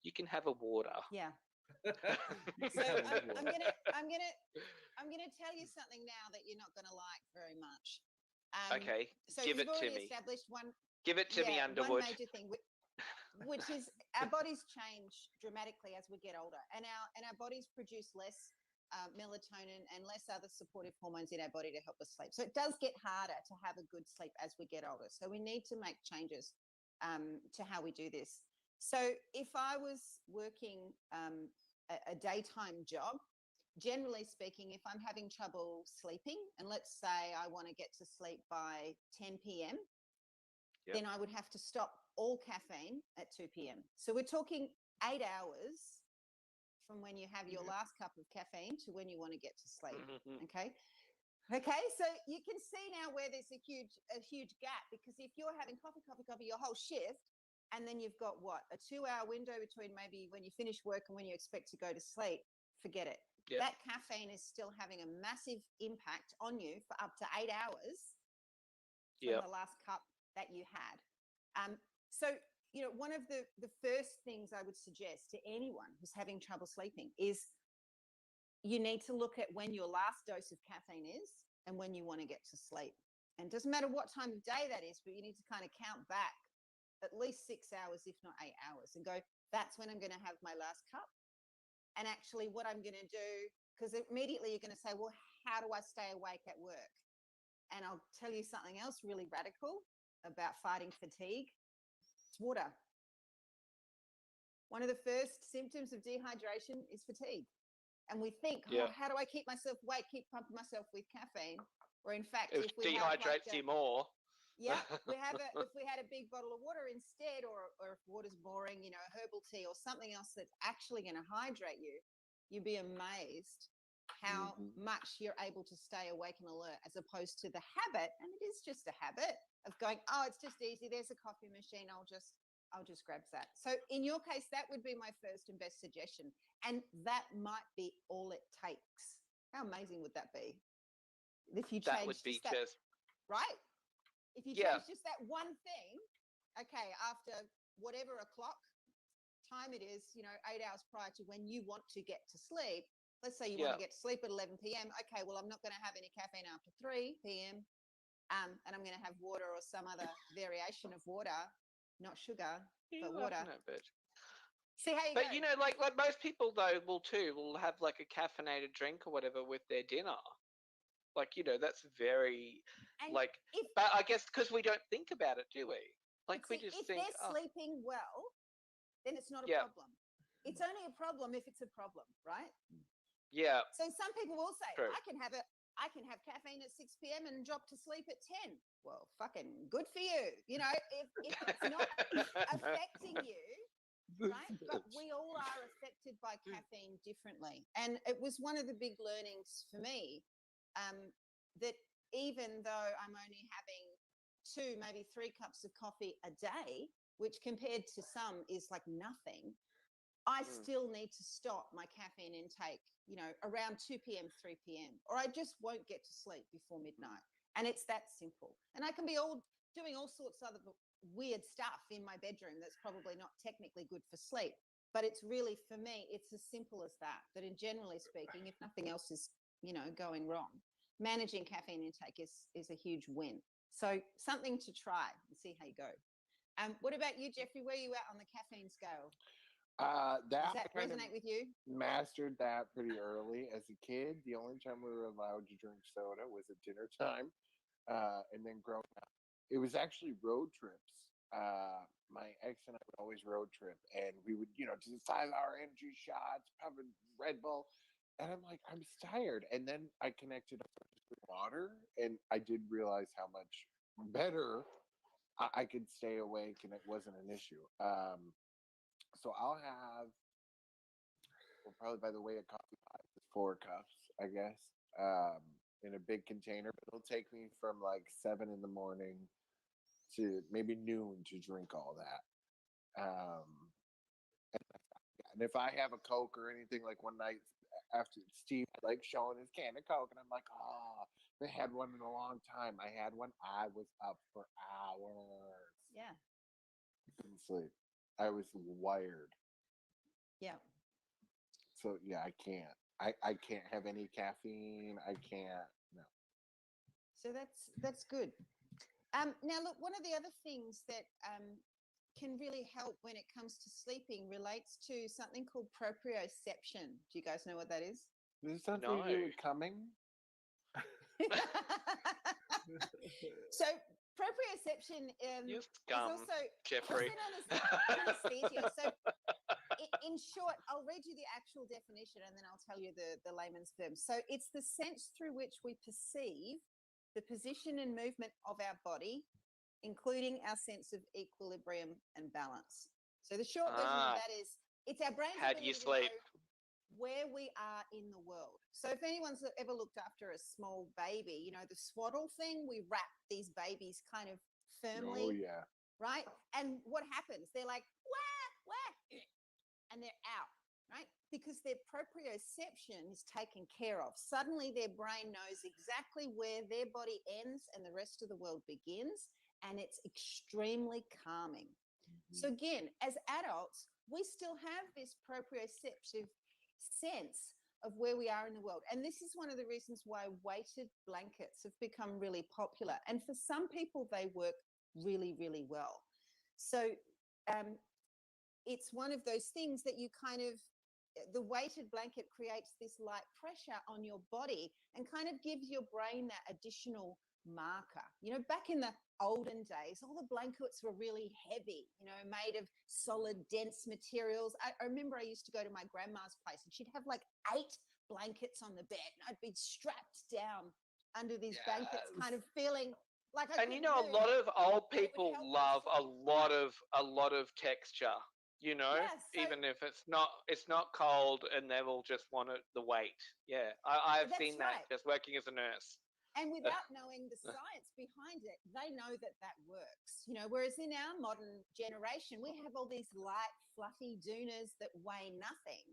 [SPEAKER 3] you can have a water.
[SPEAKER 4] Yeah.
[SPEAKER 2] So
[SPEAKER 4] So I'm gonna tell you something now that you're not gonna like very much.
[SPEAKER 3] Okay,
[SPEAKER 4] So
[SPEAKER 3] give
[SPEAKER 4] we've
[SPEAKER 3] it to
[SPEAKER 4] already
[SPEAKER 3] me.
[SPEAKER 4] established one.
[SPEAKER 3] Give it to me,
[SPEAKER 4] Yeah,
[SPEAKER 3] Underwood.
[SPEAKER 4] one major thing, which is our bodies change dramatically as we get older, and our bodies produce less melatonin and less other supportive hormones in our body to help us sleep. So it does get harder to have a good sleep as we get older. So we need to make changes to how we do this. So if I was working a daytime job, generally speaking, if I'm having trouble sleeping, and let's say I want to get to sleep by 10 p.m., then I would have to stop all caffeine at 2 p.m. So we're talking 8 hours from when you have your last cup of caffeine to when you want to get to sleep. Okay. Okay. So you can see now where there's a huge gap, because if you're having coffee your whole shift, and then you've got a 2-hour window between maybe when you finish work and when you expect to go to sleep, forget it.
[SPEAKER 3] Yep.
[SPEAKER 4] That caffeine is still having a massive impact on you for up to 8 hours from the last cup that you had. So, one of the first things I would suggest to anyone who's having trouble sleeping is you need to look at when your last dose of caffeine is and when you want to get to sleep. And it doesn't matter what time of day that is, but you need to kind of count back at least 6 hours, if not 8 hours, and go, that's when I'm going to have my last cup. And actually what I'm going to do, because immediately you're going to say, well, how do I stay awake at work? And I'll tell you something else really radical about fighting fatigue. It's water. one of the first symptoms of dehydration is fatigue. And we think,
[SPEAKER 3] Yeah.
[SPEAKER 4] how do I keep myself awake, keep pumping myself with caffeine? Or in fact,
[SPEAKER 3] It
[SPEAKER 4] if we have
[SPEAKER 3] dehydrates
[SPEAKER 4] like
[SPEAKER 3] you more.
[SPEAKER 4] yeah, if we had a big bottle of water instead, or if water's boring, herbal tea or something else that's actually going to hydrate you, you'd be amazed how much you're able to stay awake and alert, as opposed to the habit, and it is just a habit of going, oh, it's just easy. There's a coffee machine. I'll just grab that. So in your case, that would be my first and best suggestion. And that might be all it takes. How amazing would that be? If you change
[SPEAKER 3] That would be just
[SPEAKER 4] right? If you
[SPEAKER 3] Yeah.
[SPEAKER 4] change just that one thing, okay, after whatever o'clock time it is, 8 hours prior to when you want to get to sleep, let's say you want to get to sleep at 11 p.m. Okay, well, I'm not going to have any caffeine after 3 p.m. And I'm going to have water or some other variation of water, not sugar, but water. See how you go.
[SPEAKER 3] But like most people though will have like a caffeinated drink or whatever with their dinner. Like, that's very
[SPEAKER 4] And
[SPEAKER 3] like, but I guess because we don't think about it, do we? Like, we just
[SPEAKER 4] if
[SPEAKER 3] think,
[SPEAKER 4] they're sleeping well, then it's not a problem. It's only a problem if it's a problem, right?
[SPEAKER 3] Yeah.
[SPEAKER 4] So some people will say,
[SPEAKER 3] True.
[SPEAKER 4] I can have caffeine at 6 p.m. and drop to sleep at 10. Well, fucking good for you. If it's not affecting you, right? But we all are affected by caffeine differently. And it was one of the big learnings for me, that even though I'm only having 2, maybe 3 cups of coffee a day, which compared to some is like nothing, I still need to stop my caffeine intake, around 2 p.m., 3 p.m., or I just won't get to sleep before midnight. And it's that simple. And I can be doing all sorts of other weird stuff in my bedroom that's probably not technically good for sleep. But it's really, for me, it's as simple as that in generally speaking, if nothing else is, going wrong, managing caffeine intake is a huge win. So something to try and see how you go. What about you, Jeffrey? Where are you at on the caffeine scale? Does that resonate with you?
[SPEAKER 1] Mastered that pretty early. As a kid, the only time we were allowed to drink soda was at dinner time. And then growing up, it was actually road trips. My ex and I would always road trip, and we would, do 5-hour energy shots, pumping Red Bull. And I'm like, I'm tired. And then I connected up with water, and I did realize how much better I could stay awake, and it wasn't an issue. So I'll have, probably by the way a coffee pot is 4 cups, I guess, in a big container. But it'll take me from like 7 in the morning to maybe noon to drink all that. And if I have a Coke or anything, like one night after Steve like showing his can of Coke, and I'm like, oh, they had one in a long time. I had one. I was up for hours.
[SPEAKER 4] Yeah.
[SPEAKER 1] Couldn't sleep. I was wired.
[SPEAKER 4] Yeah.
[SPEAKER 1] So yeah, I can't. I can't have any caffeine. I can't. No.
[SPEAKER 4] So that's good. Now look, one of the other things that can really help when it comes to sleeping relates to something called proprioception. Do you guys know what that is?
[SPEAKER 1] Is this something to do with coming?
[SPEAKER 4] So proprioception is also
[SPEAKER 3] Jeffrey.
[SPEAKER 4] known as kinesthesia. So in short, I'll read you the actual definition and then I'll tell you the layman's terms. So it's the sense through which we perceive the position and movement of our body, including our sense of equilibrium and balance. So the short version of that is it's our brain's ability to know where we are in the world. So if anyone's ever looked after a small baby, the swaddle thing, we wrap these babies kind of firmly.
[SPEAKER 1] Oh, yeah.
[SPEAKER 4] Right? And what happens? They're like, wah, wah, and they're out, right? Because their proprioception is taken care of. Suddenly their brain knows exactly where their body ends and the rest of the world begins, and it's extremely calming. So again, as adults, we still have this proprioceptive sense of where we are in the world. And this is one of the reasons why weighted blankets have become really popular. And for some people, they work really, really well. So it's one of those things that you the weighted blanket creates this light pressure on your body and kind of gives your brain that additional marker. Back in the olden days, all the blankets were really heavy, made of solid, dense materials. I remember I used to go to my grandma's place and she'd have like 8 blankets on the bed and I'd be strapped down under these blankets, kind of feeling like I
[SPEAKER 3] And
[SPEAKER 4] couldn't
[SPEAKER 3] a
[SPEAKER 4] move,
[SPEAKER 3] lot of old
[SPEAKER 4] but it would
[SPEAKER 3] people
[SPEAKER 4] help me
[SPEAKER 3] love a
[SPEAKER 4] sleep.
[SPEAKER 3] lot of texture,
[SPEAKER 4] Yeah, so
[SPEAKER 3] even if it's not cold, and they will just want the weight. Yeah, I've
[SPEAKER 4] that's
[SPEAKER 3] seen that
[SPEAKER 4] right.
[SPEAKER 3] just working as a nurse.
[SPEAKER 4] And without knowing the science behind it, they know that that works. Whereas in our modern generation, we have all these light, fluffy doonas that weigh nothing.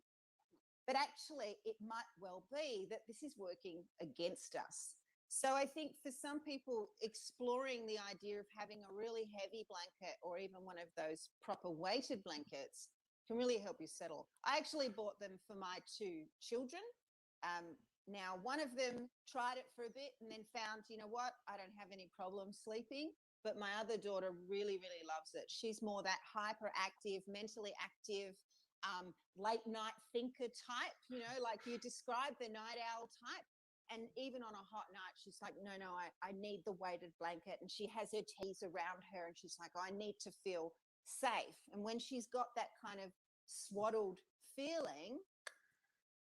[SPEAKER 4] But actually, it might well be that this is working against us. So I think for some people, exploring the idea of having a really heavy blanket or even one of those proper weighted blankets can really help you settle. I actually bought them for my 2 children. Now, one of them tried it for a bit and then found, you know what, I don't have any problem sleeping. But my other daughter really, really loves it. She's more that hyperactive, mentally active, late night thinker type, like you described, the night owl type. And even on a hot night, she's like, no, I need the weighted blanket. And she has her teas around her and she's like, I need to feel safe. And when she's got that kind of swaddled feeling,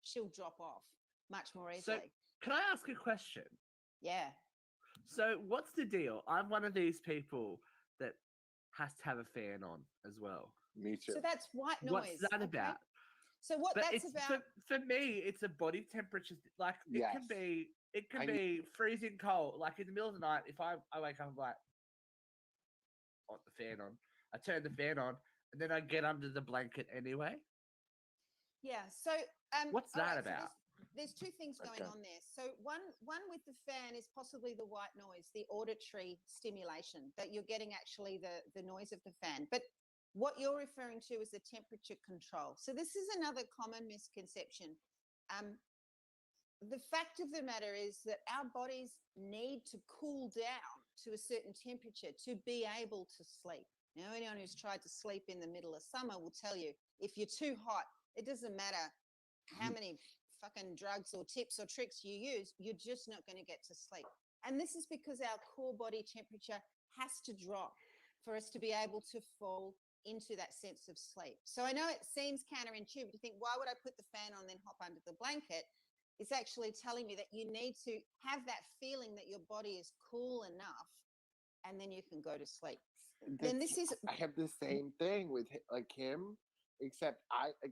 [SPEAKER 4] she'll drop off much more easily.
[SPEAKER 2] So, can I ask a question?
[SPEAKER 4] Yeah.
[SPEAKER 2] So, what's the deal? I'm one of these people that has to have a fan on as well.
[SPEAKER 1] Me too.
[SPEAKER 4] So that's white noise.
[SPEAKER 2] What's that about?
[SPEAKER 4] So what
[SPEAKER 2] But
[SPEAKER 4] that's about?
[SPEAKER 2] For me, it's a body temperature. Like
[SPEAKER 1] Yes.
[SPEAKER 2] it can be freezing cold. Like in the middle of the night, if I wake up, I'm like, I want the fan on. I turn the fan on, and then I get under the blanket anyway.
[SPEAKER 4] Yeah. So
[SPEAKER 2] what's that
[SPEAKER 4] all right,
[SPEAKER 2] about?
[SPEAKER 4] So there's 2 things going on there. So one with the fan is possibly the white noise, the auditory stimulation that you're getting, actually the noise of the fan. But what you're referring to is the temperature control. So this is another common misconception. The fact of the matter is that our bodies need to cool down to a certain temperature to be able to sleep. Now, anyone who's tried to sleep in the middle of summer will tell you, if you're too hot, it doesn't matter how many fucking drugs or tips or tricks you use, you're just not going to get to sleep. And this is because our core body temperature has to drop for us to be able to fall into that sense of sleep. So I know it seems counterintuitive to think, why would I put the fan on then hop under the blanket? It's actually telling me that you need to have that feeling that your body is cool enough, and then you can go to sleep. Then this is,
[SPEAKER 1] I have the same thing with like him, except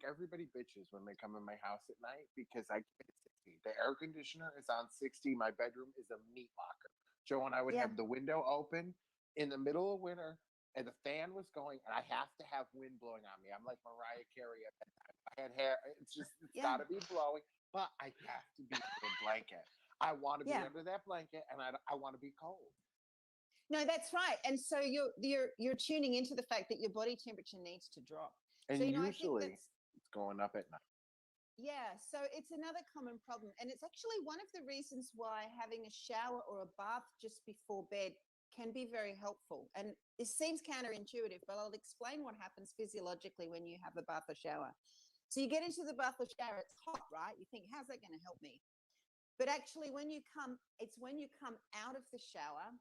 [SPEAKER 1] everybody bitches when they come in my house at night because I keep it at 60. The air conditioner is on 60. My bedroom is a meat locker. Joe and I would have the window open in the middle of winter, and the fan was going, and I have to have wind blowing on me. I'm like Mariah Carey at bedtime. I had hair. It's got to be blowing, but I have to be in a blanket. I want to be under that blanket, and I want to be cold.
[SPEAKER 4] No, that's right. And so you're tuning into the fact that your body temperature needs to drop.
[SPEAKER 1] And
[SPEAKER 4] so,
[SPEAKER 1] usually it's going up at night.
[SPEAKER 4] Yeah, so it's another common problem. And it's actually one of the reasons why having a shower or a bath just before bed can be very helpful. And it seems counterintuitive, but I'll explain what happens physiologically when you have a bath or shower. So you get into the bath or shower, it's hot, right? You think, how's that going to help me? But actually, when you come out of the shower,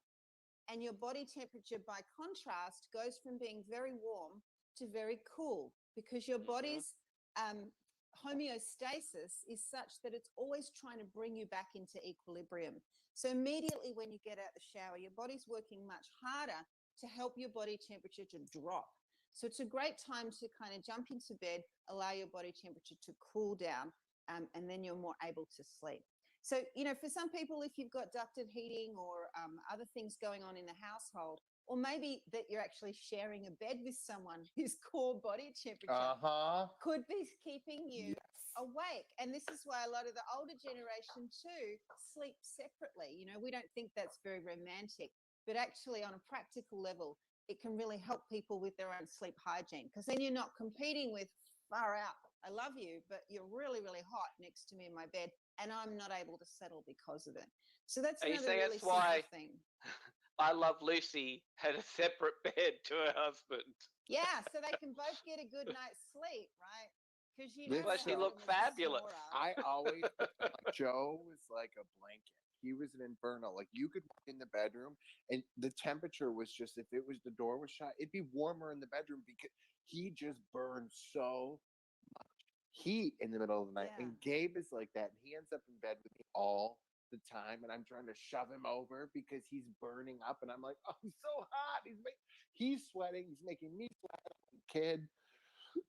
[SPEAKER 4] and your body temperature, by contrast, goes from being very warm to very cool, because your body's homeostasis is such that it's always trying to bring you back into equilibrium. So immediately when you get out the shower, your body's working much harder to help your body temperature to drop. So it's a great time to kind of jump into bed, allow your body temperature to cool down, and then you're more able to sleep. So, for some people, if you've got ducted heating or other things going on in the household, or maybe that you're actually sharing a bed with someone whose core body temperature could be keeping you awake. And this is why a lot of the older generation too sleep separately. We don't think that's very romantic, but actually on a practical level, it can really help people with their own sleep hygiene, because then you're not competing with, far out, I love you, but you're really, really hot next to me in my bed, and I'm not able to settle because of it. So that's another really simple thing.
[SPEAKER 3] I Love Lucy had a separate bed to her husband.
[SPEAKER 4] Yeah, so they can both get a good night's sleep, right?
[SPEAKER 3] Because she looked fabulous.
[SPEAKER 1] I always like Joe was like a blanket. he was an inferno. Like you could walk in the bedroom and the temperature was just, if it was the door was shut, it'd be warmer in the bedroom because he just burned so heat in the middle of the night.
[SPEAKER 4] Yeah.
[SPEAKER 1] And Gabe is like that. And he ends up in bed with me all the time. And I'm trying to shove him over because he's burning up. And I'm like, oh, he's so hot. He's sweating. He's making me sweat. Kid,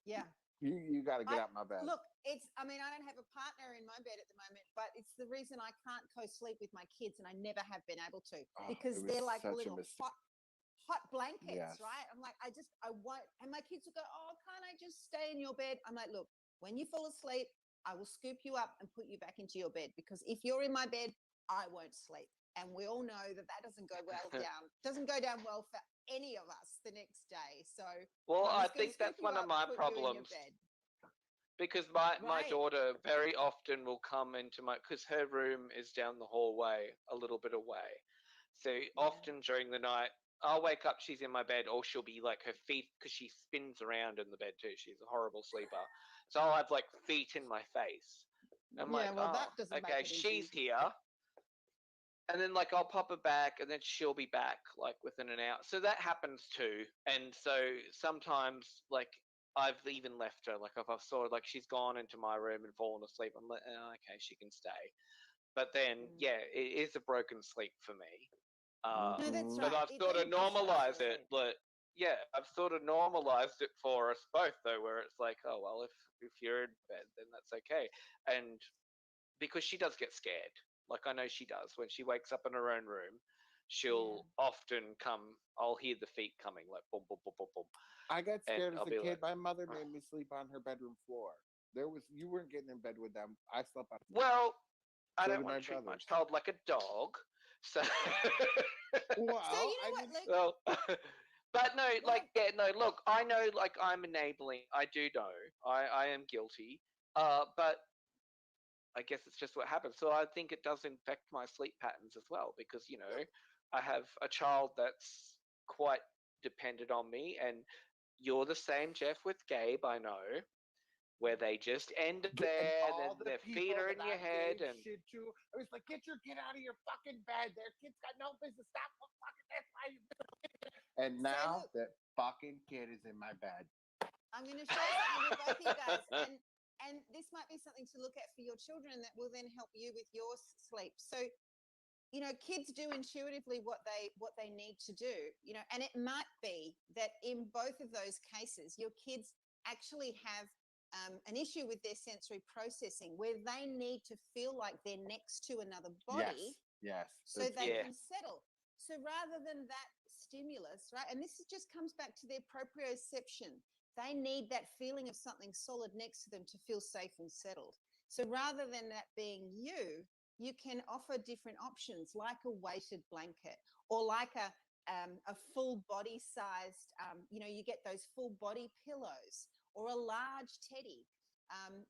[SPEAKER 4] Yeah.
[SPEAKER 1] you got to get out my bed.
[SPEAKER 4] Look, I mean, I don't have a partner in my bed at the moment, but it's the reason I can't co-sleep with my kids, and I never have been able to, because they're like little hot blankets, right? I'm like, I won't. And my kids will go, oh, can't I just stay in your bed? I'm like, look, when you fall asleep, I will scoop you up and put you back into your bed, because if you're in my bed, I won't sleep. And we all know that doesn't go doesn't go down well for any of us the next day. So,
[SPEAKER 3] well, I think that's one of my problems, because my daughter very often will come into because her room is down the hallway a little bit away. So often during the night, I'll wake up, she's in my bed, or she'll be like her feet, because she spins around in the bed too. She's a horrible sleeper. So I'll have like feet in my face. I'm like,
[SPEAKER 4] that doesn't
[SPEAKER 3] okay,
[SPEAKER 4] make it
[SPEAKER 3] she's
[SPEAKER 4] easy.
[SPEAKER 3] here. And then like I'll pop her back, and then she'll be back like within an hour. So that happens too. And so sometimes like I've even left her, like if I've saw like she's gone into my room and fallen asleep, I'm like, oh, okay, she can stay. But then it is a broken sleep for me.
[SPEAKER 4] No, that's
[SPEAKER 3] But
[SPEAKER 4] right.
[SPEAKER 3] I've sort of normalized it. But yeah, I've sort of normalized it for us both though, where it's like, oh well, if you're in bed, then that's okay. And because she does get scared. Like I know she does. When she wakes up in her own room, she'll often come. I'll hear the feet coming, like boom, boom, boom, boom, boom.
[SPEAKER 1] I got scared as a kid.
[SPEAKER 3] Like,
[SPEAKER 1] my mother made me sleep on her bedroom floor. You weren't getting in bed with them. I slept on.
[SPEAKER 3] Well, I don't want to treat my child like a dog. So.
[SPEAKER 1] Well,
[SPEAKER 4] so you know what? Like,
[SPEAKER 3] well, but no, like look, I know, like I'm enabling. I do know. I am guilty. But I guess it's just what happens. So I think it does affect my sleep patterns as well, because I have a child that's quite dependent on me, and you're the same, Jeff, with Gabe. I know, where they just end there, and their feet are in your head, and
[SPEAKER 1] shit too. I was like, get out of your fucking bed. Their kids got no business. Stop fucking that's why you. And now that fucking kid is in my bed.
[SPEAKER 4] I'm going to share something with both of you guys, and this might be something to look at for your children that will then help you with your sleep. So, kids do intuitively what they need to do, and it might be that in both of those cases, your kids actually have an issue with their sensory processing, where they need to feel like they're next to another body,
[SPEAKER 1] yes,
[SPEAKER 4] so they can settle. So rather than that stimulus, right, and this just comes back to their proprioception. They need that feeling of something solid next to them to feel safe and settled. So rather than that being you can offer different options, like a weighted blanket, or like a full body sized, you get those full body pillows, or a large teddy,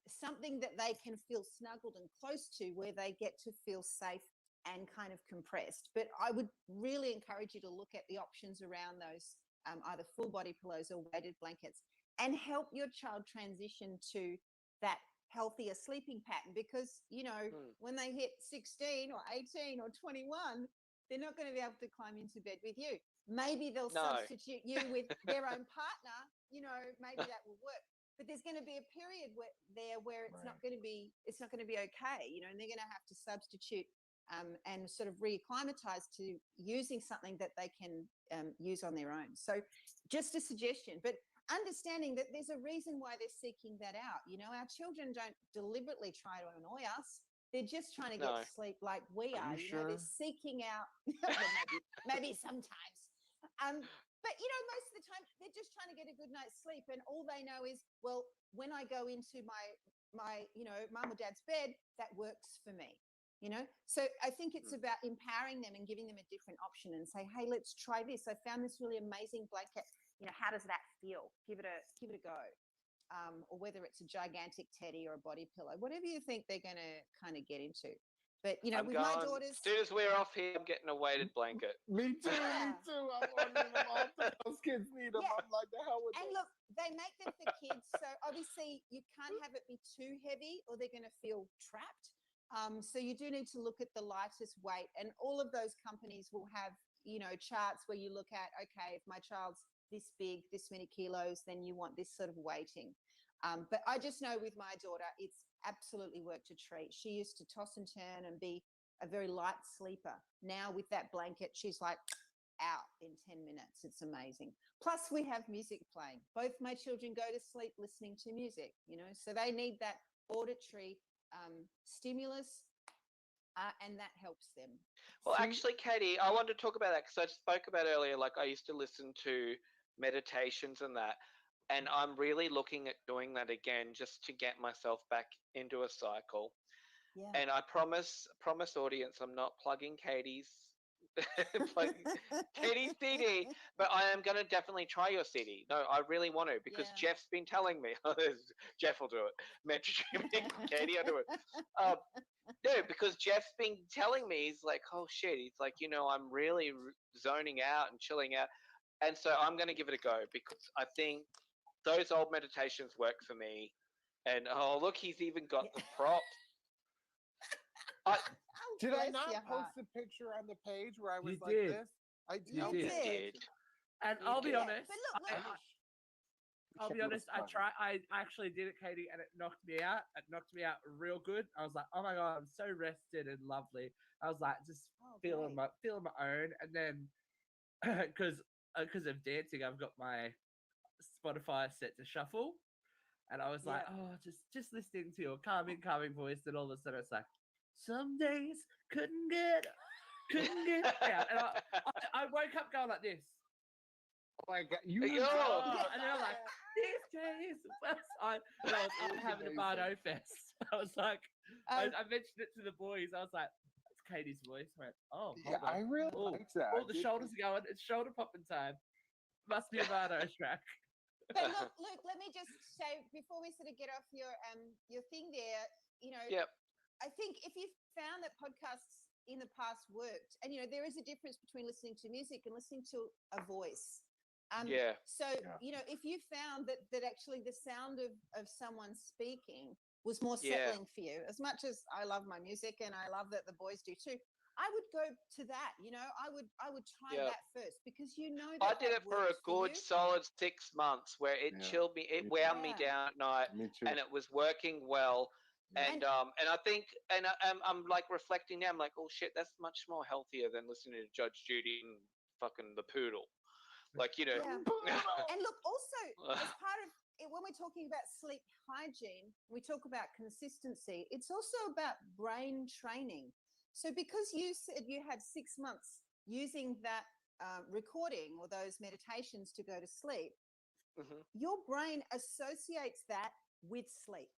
[SPEAKER 4] something that they can feel snuggled and close to, where they get to feel safe and kind of compressed. But I would really encourage you to look at the options around those, either full body pillows or weighted blankets, and help your child transition to that healthier sleeping pattern. Because, when they hit 16 or 18 or 21, they're not going to be able to climb into bed with you. Maybe they'll substitute you with their own partner, maybe that will work. But there's going to be a period where it's not going to be okay, and they're going to have to substitute and sort of reacclimatize to using something that they can use on their own. So just a suggestion, but understanding that there's a reason why they're seeking that out. Our children don't deliberately try to annoy us. They're just trying to get sleep like we are.
[SPEAKER 1] Sure?
[SPEAKER 4] They're seeking out, maybe sometimes. But, most of the time they're just trying to get a good night's sleep. And all they know is, well, when I go into my mum or dad's bed, that works for me. So I think it's about empowering them and giving them a different option, and say, hey, let's try this. I found this really amazing blanket. How does that feel? Give it a go. Or whether it's a gigantic teddy or a body pillow, whatever you think they're going to kind of get into. But, with my daughters.
[SPEAKER 3] As soon as we're off here, I'm getting a weighted blanket.
[SPEAKER 1] Me too. I'm ordering them all. Those kids need them. I'm like, the hell with them.
[SPEAKER 4] And look, they make them for kids. So obviously you can't have it be too heavy, or they're going to feel trapped. So you do need to look at the lightest weight, and all of those companies will have, charts where you look at, okay, if my child's this big, this many kilos, then you want this sort of weighting. But I just know with my daughter, it's absolutely worked a treat. She used to toss and turn and be a very light sleeper. Now with that blanket, she's like out in 10 minutes. It's amazing. Plus we have music playing. Both my children go to sleep listening to music, so they need that auditory stimulus, and that helps them.
[SPEAKER 3] Well, actually, Katie, I wanted to talk about that because I spoke about earlier, like I used to listen to meditations and that, and I'm really looking at doing that again just to get myself back into a cycle.
[SPEAKER 4] Yeah.
[SPEAKER 3] And I promise audience, I'm not plugging Katie's Katie's CD, but I am going to definitely try your CD. No, I really want to because Jeff's been telling me. Jeff will do it. Mentoring Katie Underwood. No, because Jeff's been telling me, he's like, oh shit, he's like, I'm really zoning out and chilling out. And so I'm going to give it a go because I think those old meditations work for me. And oh, look, he's even got the props.
[SPEAKER 1] Did I not post a picture on the page where I was like this? I did.
[SPEAKER 4] You did.
[SPEAKER 2] And I'll be honest.
[SPEAKER 4] But look,
[SPEAKER 2] I'll be honest. I actually did it, Katie, and it knocked me out. It knocked me out real good. I was like, oh my god, I'm so rested and lovely. I was like, just feeling my own. And then because of dancing, I've got my Spotify set to shuffle, and I was like, oh, just listening to your calming voice, and all of a sudden it's like, some days couldn't get out. And I woke up going like this.
[SPEAKER 1] Oh my god,
[SPEAKER 2] and then I'm like, these days. I was having a Bardo fest. I was like, I mentioned it to the boys. I was like, that's Katie's voice. I went, oh,
[SPEAKER 1] yeah, I really like that.
[SPEAKER 2] All the shoulders are going. It's shoulder popping time. Must be a Bardo track.
[SPEAKER 4] But look, Luke, let me just say before we sort of get off your thing there,
[SPEAKER 3] Yep.
[SPEAKER 4] I think if you've found that podcasts in the past worked, and there is a difference between listening to music and listening to a voice. So if you found that actually the sound of someone speaking was more settling for you, as much as I love my music and I love that the boys do too, I would go to that. I would try that first because that
[SPEAKER 3] I did it for a good solid 6 months where it chilled me, it wound me down at night, and it was working well. And I think, and I'm like reflecting now, I'm like, oh shit, that's much more healthier than listening to Judge Judy and fucking the poodle. Like,
[SPEAKER 4] Yeah. And look, also as part of it, when we're talking about sleep hygiene, we talk about consistency. It's also about brain training. So because you said you had 6 months using that recording or those meditations to go to sleep, your brain associates that with sleep,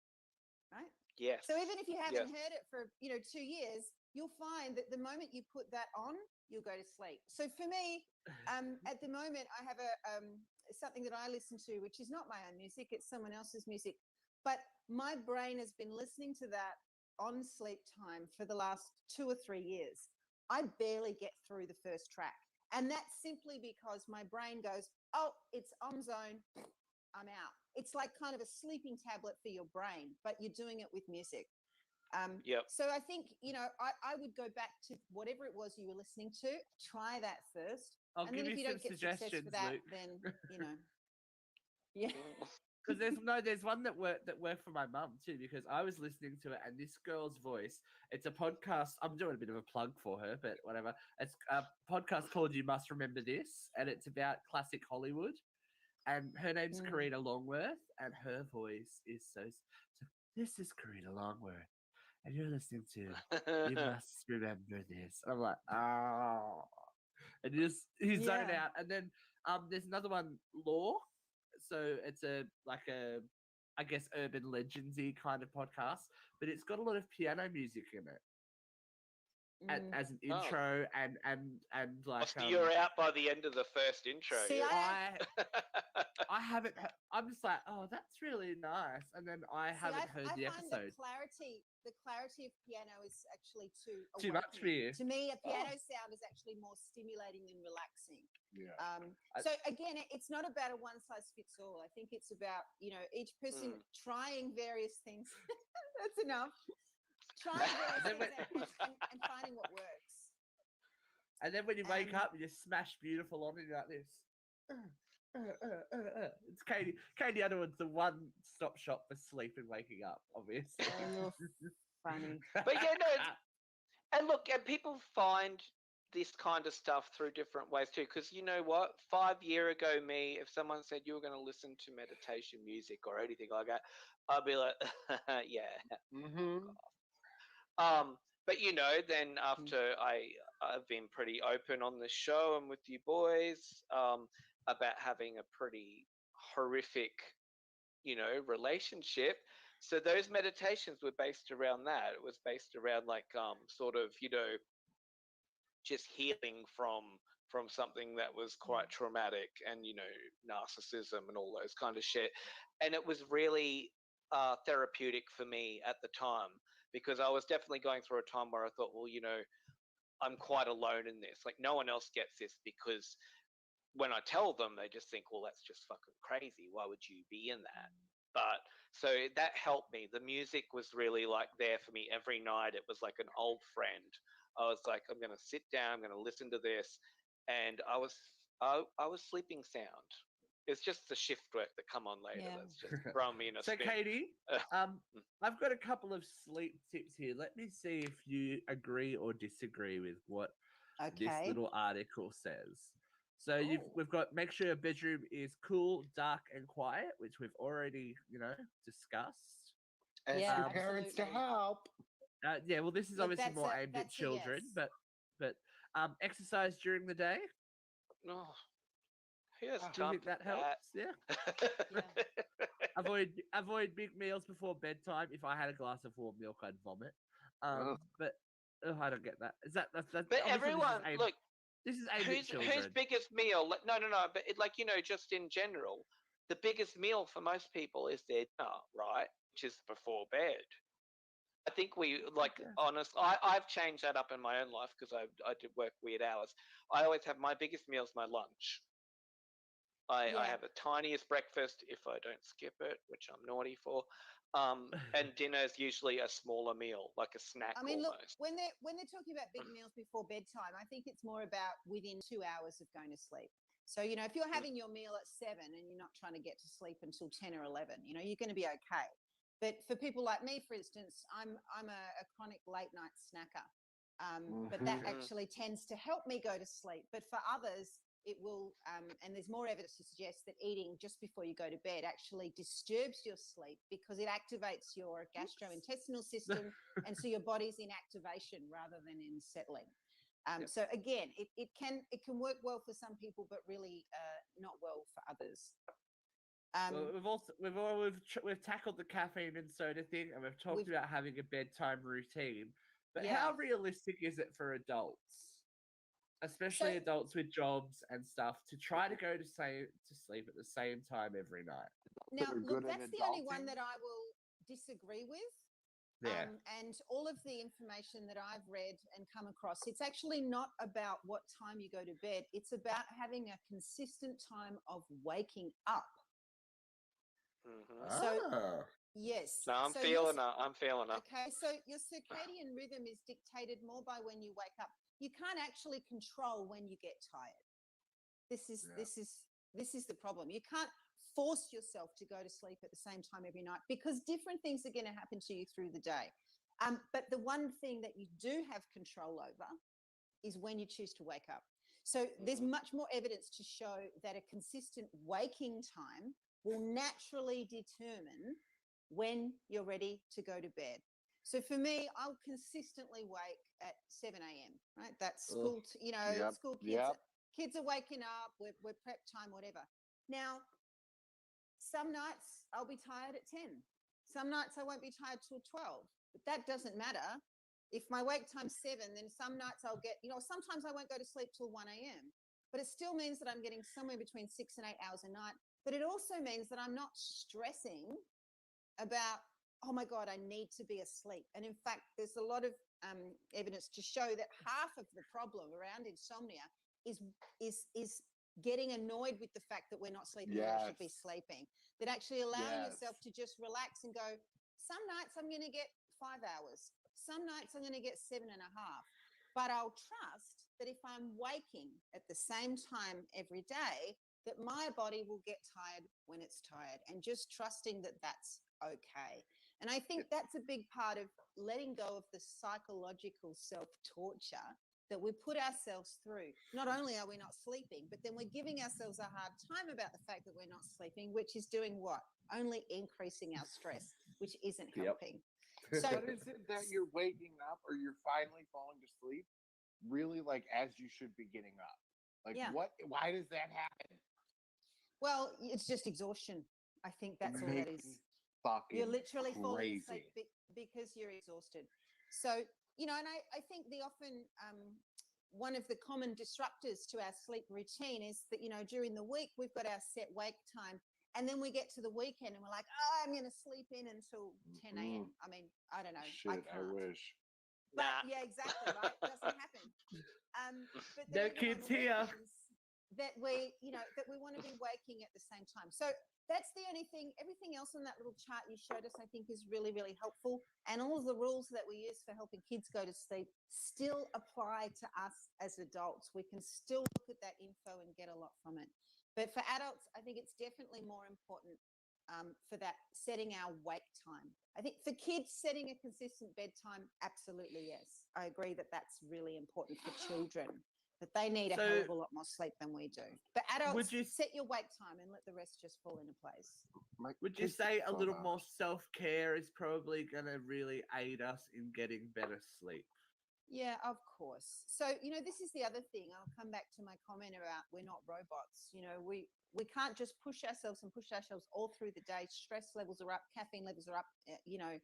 [SPEAKER 4] right?
[SPEAKER 3] Yes.
[SPEAKER 4] So even if you haven't heard it for 2 years, you'll find that the moment you put that on, you'll go to sleep. So for me, at the moment, I have something that I listen to, which is not my own music; it's someone else's music. But my brain has been listening to that on sleep time for the last 2 or 3 years. I barely get through the first track, and that's simply because my brain goes, "Oh, it's on zone. I'm out." It's like kind of a sleeping tablet for your brain, but you're doing it with music. So I think, I would go back to whatever it was you were listening to, try that first.
[SPEAKER 2] I'll
[SPEAKER 4] and
[SPEAKER 2] give
[SPEAKER 4] then if
[SPEAKER 2] you
[SPEAKER 4] you
[SPEAKER 2] some
[SPEAKER 4] don't get
[SPEAKER 2] suggestions,
[SPEAKER 4] success for that,
[SPEAKER 2] Luke.
[SPEAKER 4] then, yeah.
[SPEAKER 2] Because there's one that worked for my mum too, because I was listening to it, and this girl's voice, it's a podcast. I'm doing a bit of a plug for her, but whatever. It's a podcast called You Must Remember This, and it's about classic Hollywood. And her name's Karina Longworth, and her voice is so. This is Karina Longworth, and you're listening to You Must Remember This. And I'm like, oh, and he's zoning out. And then there's another one, Law. So it's I guess urban legendsy kind of podcast, but it's got a lot of piano music in it. As an intro and like
[SPEAKER 3] so you're out by the end of the first intro.
[SPEAKER 4] See,
[SPEAKER 2] I haven't. I'm just like, oh, that's really nice, and then I haven't heard the episode.
[SPEAKER 4] The clarity of piano is actually too
[SPEAKER 2] much for you.
[SPEAKER 4] To me, a piano sound is actually more stimulating than relaxing.
[SPEAKER 1] Yeah.
[SPEAKER 4] So again, it's not about a one size fits all. I think it's about each person trying various things. That's enough. Trying various things and finding what works.
[SPEAKER 2] And then when you wake up, you just smash beautiful on it like this. It's Katie Underwood's the one-stop shop for sleep and waking up, obviously.
[SPEAKER 4] Oh, funny.
[SPEAKER 3] But yeah, no, and look, and people find this kind of stuff through different ways too. Because you know what? 5 years ago, me, if someone said you were going to listen to meditation music or anything like that, I'd be like, yeah. But you know, then after I've been pretty open on the show and with you boys about having a pretty horrific, you know, relationship. So those meditations were based around that. It was based around like sort of, you know, just healing from something that was quite traumatic and, you know, narcissism and all those kind of shit. And it was really therapeutic for me at the time, because I was definitely going through a time where I thought, well, you know, I'm quite alone in this. Like, no one else gets this, because when I tell them, they just think, well, that's just fucking crazy. Why would you be in that? But so that helped me. The music was really like there for me every night. It was like an old friend. I was like, I'm going to sit down, I'm going to listen to this. And I was sleeping sound. It's just the shift work that come on later.
[SPEAKER 4] Yeah.
[SPEAKER 3] That's just throwing me in a
[SPEAKER 2] So,
[SPEAKER 3] spin.
[SPEAKER 2] Katie, I've got a couple of sleep tips here. Let me see if you agree or disagree with what this
[SPEAKER 4] Okay.
[SPEAKER 2] little article says. So we've got, make sure your bedroom is cool, dark, and quiet, which we've already, you know, discussed.
[SPEAKER 1] Ask
[SPEAKER 4] Yeah,
[SPEAKER 1] your parents to
[SPEAKER 4] absolutely.
[SPEAKER 1] help.
[SPEAKER 2] Yeah, well, this is
[SPEAKER 4] Look,
[SPEAKER 2] obviously
[SPEAKER 4] that's
[SPEAKER 2] more
[SPEAKER 4] a-
[SPEAKER 2] aimed at
[SPEAKER 4] that's a
[SPEAKER 2] children,
[SPEAKER 4] yes.
[SPEAKER 2] but exercise during the day.
[SPEAKER 3] Oh, who has
[SPEAKER 2] Do you
[SPEAKER 3] time
[SPEAKER 2] think
[SPEAKER 3] for
[SPEAKER 2] that helps? Yeah. Avoid big meals before bedtime. If I had a glass of warm milk, I'd vomit. But I don't get that. Is that's
[SPEAKER 3] But
[SPEAKER 2] obviously
[SPEAKER 3] everyone, look,
[SPEAKER 2] this is aimed at children.
[SPEAKER 3] whose biggest meal? No. But like, you know, just in general, the biggest meal for most people is their dinner, right? Which is before bed. I think we like honest. I've changed that up in my own life because I did work weird hours. I always have my biggest meal is my lunch. I have the tiniest breakfast if I don't skip it, which I'm naughty for. And dinner is usually a smaller meal, like a snack.
[SPEAKER 4] I mean, look,
[SPEAKER 3] almost.
[SPEAKER 4] when they're talking about big meals before bedtime, I think it's more about within 2 hours of going to sleep. So, you know, if you're having your meal at 7 and you're not trying to get to sleep until 10 or 11, you know, you're going to be okay. But for people like me, for instance, I'm a chronic late night snacker. But that actually tends to help me go to sleep. But for others, it will, and there's more evidence to suggest that eating just before you go to bed actually disturbs your sleep because it activates your gastrointestinal system, and so your body's in activation rather than in settling. So again, it can work well for some people, but really not well for others.
[SPEAKER 2] Well, we've tackled the caffeine and soda thing, and we've talked about having a bedtime routine. But how realistic is it for adults? Especially adults with jobs and stuff, to try to go to sleep at the same time every night.
[SPEAKER 4] Now, look, that's the only one that I will disagree with.
[SPEAKER 2] Yeah.
[SPEAKER 4] And all of the information that I've read and come across, it's actually not about what time you go to bed. It's about having a consistent time of waking up. So, yes.
[SPEAKER 3] No, I'm feeling it.
[SPEAKER 4] Okay, so your circadian rhythm is dictated more by when you wake up. You can't actually control when you get tired. This is the problem. You can't force yourself to go to sleep at the same time every night because different things are going to happen to you through the day. But the one thing that you do have control over is when you choose to wake up. So there's much more evidence to show that a consistent waking time will naturally determine when you're ready to go to bed. So for me, I'll consistently wake at 7 a.m., right? That's school, school kids. Kids are waking up, we're prep time, whatever. Now, some nights I'll be tired at 10. Some nights I won't be tired till 12. But that doesn't matter. If my wake time's 7, then some nights I'll get, sometimes I won't go to sleep till 1 a.m. But it still means that I'm getting somewhere between 6 and 8 hours a night. But it also means that I'm not stressing about, oh my God, I need to be asleep. And in fact, there's a lot of evidence to show that half of the problem around insomnia is getting annoyed with the fact that we're not sleeping when we should be sleeping. That actually allowing yourself to just relax and go, some nights I'm going to get 5 hours. some nights I'm going to get 7.5, but I'll trust that if I'm waking at the same time every day, that my body will get tired when it's tired, and just trusting that that's okay. And I think that's a big part of letting go of the psychological self-torture that we put ourselves through. Not only are we not sleeping, but then we're giving ourselves a hard time about the fact that we're not sleeping, which is doing what? Only increasing our stress, which isn't helping. So
[SPEAKER 1] But is it that you're waking up or you're finally falling to sleep really like as you should be getting up? Like why does that happen?
[SPEAKER 4] Well, it's just exhaustion. I think that's all that is.
[SPEAKER 1] Fucking
[SPEAKER 4] You're literally falling
[SPEAKER 1] crazy.
[SPEAKER 4] asleep because you're exhausted. So, you know, and I think the often one of the common disruptors to our sleep routine is that, you know, during the week we've got our set wake time, and then we get to the weekend and we're like, oh, I'm going to sleep in until 10 a.m. I mean, I don't know.
[SPEAKER 1] Shit, I wish.
[SPEAKER 4] But yeah, exactly, right? It doesn't happen. But
[SPEAKER 2] No
[SPEAKER 4] then even
[SPEAKER 2] kids
[SPEAKER 4] on the
[SPEAKER 2] here.
[SPEAKER 4] weekends, that we, you know, that we want to be waking at the same time. So that's the only thing. Everything else on that little chart you showed us, I think, is really, really helpful. And all of the rules that we use for helping kids go to sleep still apply to us as adults. We can still look at that info and get a lot from it. But for adults, I think it's definitely more important for that setting our wake time. I think for kids, setting a consistent bedtime, absolutely yes. I agree that that's really important for children, that they need a hell of a lot more sleep than we do. But adults, set your wake time and let the rest just fall into place.
[SPEAKER 2] Would you say a little more self-care is probably going to really aid us in getting better sleep?
[SPEAKER 4] Yeah, of course. So, you know, this is the other thing. I'll come back to my comment about we're not robots. You know, we can't just push ourselves all through the day. Stress levels are up, caffeine levels are up, you know,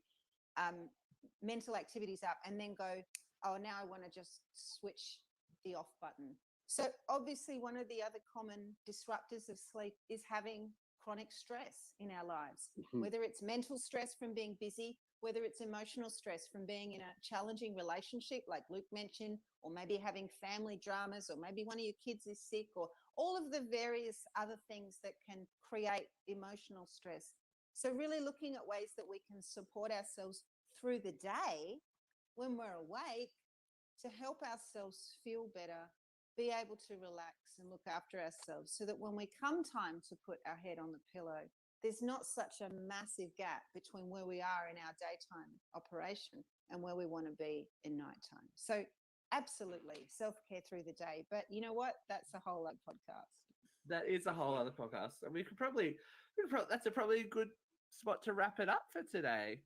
[SPEAKER 4] mental activities up, and then go, oh, now I want to just switch the off button. So obviously one of the other common disruptors of sleep is having chronic stress in our lives, whether it's mental stress from being busy, whether it's emotional stress from being in a challenging relationship, like Luke mentioned, or maybe having family dramas, or maybe one of your kids is sick, or all of the various other things that can create emotional stress. So really looking at ways that we can support ourselves through the day when we're awake to help ourselves feel better, be able to relax and look after ourselves, so that when we come time to put our head on the pillow, there's not such a massive gap between where we are in our daytime operation and where we want to be in nighttime. So absolutely self-care through the day. But you know what? That's a whole other podcast.
[SPEAKER 2] That is a whole other podcast. And that's probably a good spot to wrap it up for today.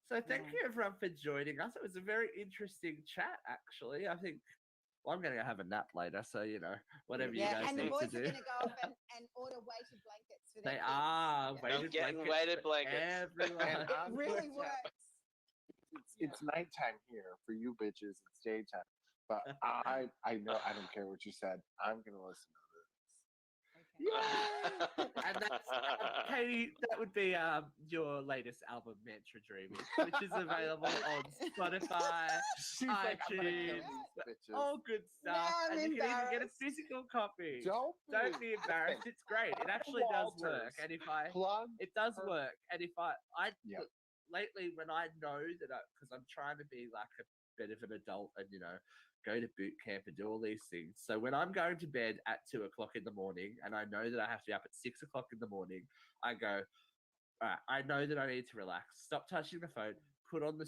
[SPEAKER 2] So thank you everyone for joining us. It was a very interesting chat, actually. I think, well, I'm going to go have a nap later, so, you know, whatever you guys
[SPEAKER 4] and
[SPEAKER 2] need
[SPEAKER 4] the boys
[SPEAKER 2] to do.
[SPEAKER 4] are going to go off and order weighted blankets for their
[SPEAKER 2] They
[SPEAKER 4] kids.
[SPEAKER 2] are
[SPEAKER 3] weighted blankets.
[SPEAKER 2] Everyone.
[SPEAKER 1] And
[SPEAKER 4] It really works.
[SPEAKER 1] It's nighttime here for you bitches. It's daytime. But I know, I don't care what you said. I'm going to listen to this.
[SPEAKER 2] Yay! And that's Katie. That would be your latest album, Mantra Dreaming, which is available on Spotify, iTunes, all good stuff, and you can even get a physical copy. Don't be embarrassed. It's great. It actually does work. And if it does work. And if lately when I know that, because I'm trying to be like a bit of an adult and, you know, go to boot camp and do all these things. So when I'm going to bed at 2 o'clock in the morning and I know that I have to be up at 6 o'clock in the morning, I go, all right, I know that I need to relax. Stop touching the phone, put on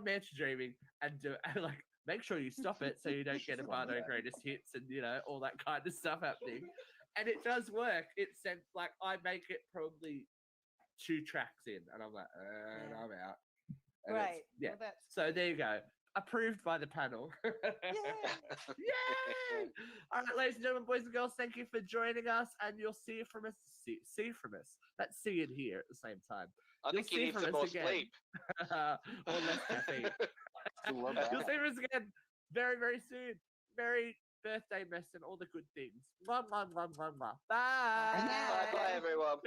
[SPEAKER 2] Mantra Dreaming and do it. And like, make sure you stop it so you don't get a Bardo Greatest Hits and, you know, all that kind of stuff happening. And it does work. It's like, I make it probably 2 tracks in and I'm like, and I'm out. And
[SPEAKER 4] right.
[SPEAKER 2] Yeah.
[SPEAKER 4] Well,
[SPEAKER 2] so there you go. Approved by the panel. Yay! All right, ladies and gentlemen, boys and girls, thank you for joining us, and you'll see from us. See from us. That's see and hear at the same time.
[SPEAKER 3] I think you need some more sleep.
[SPEAKER 2] Or less caffeine. You'll see from us again very, very soon. Merry birthday, mess, and all the good things. Mwah, mwah, mwah, mwah, mwah. Bye.
[SPEAKER 3] Bye, everyone.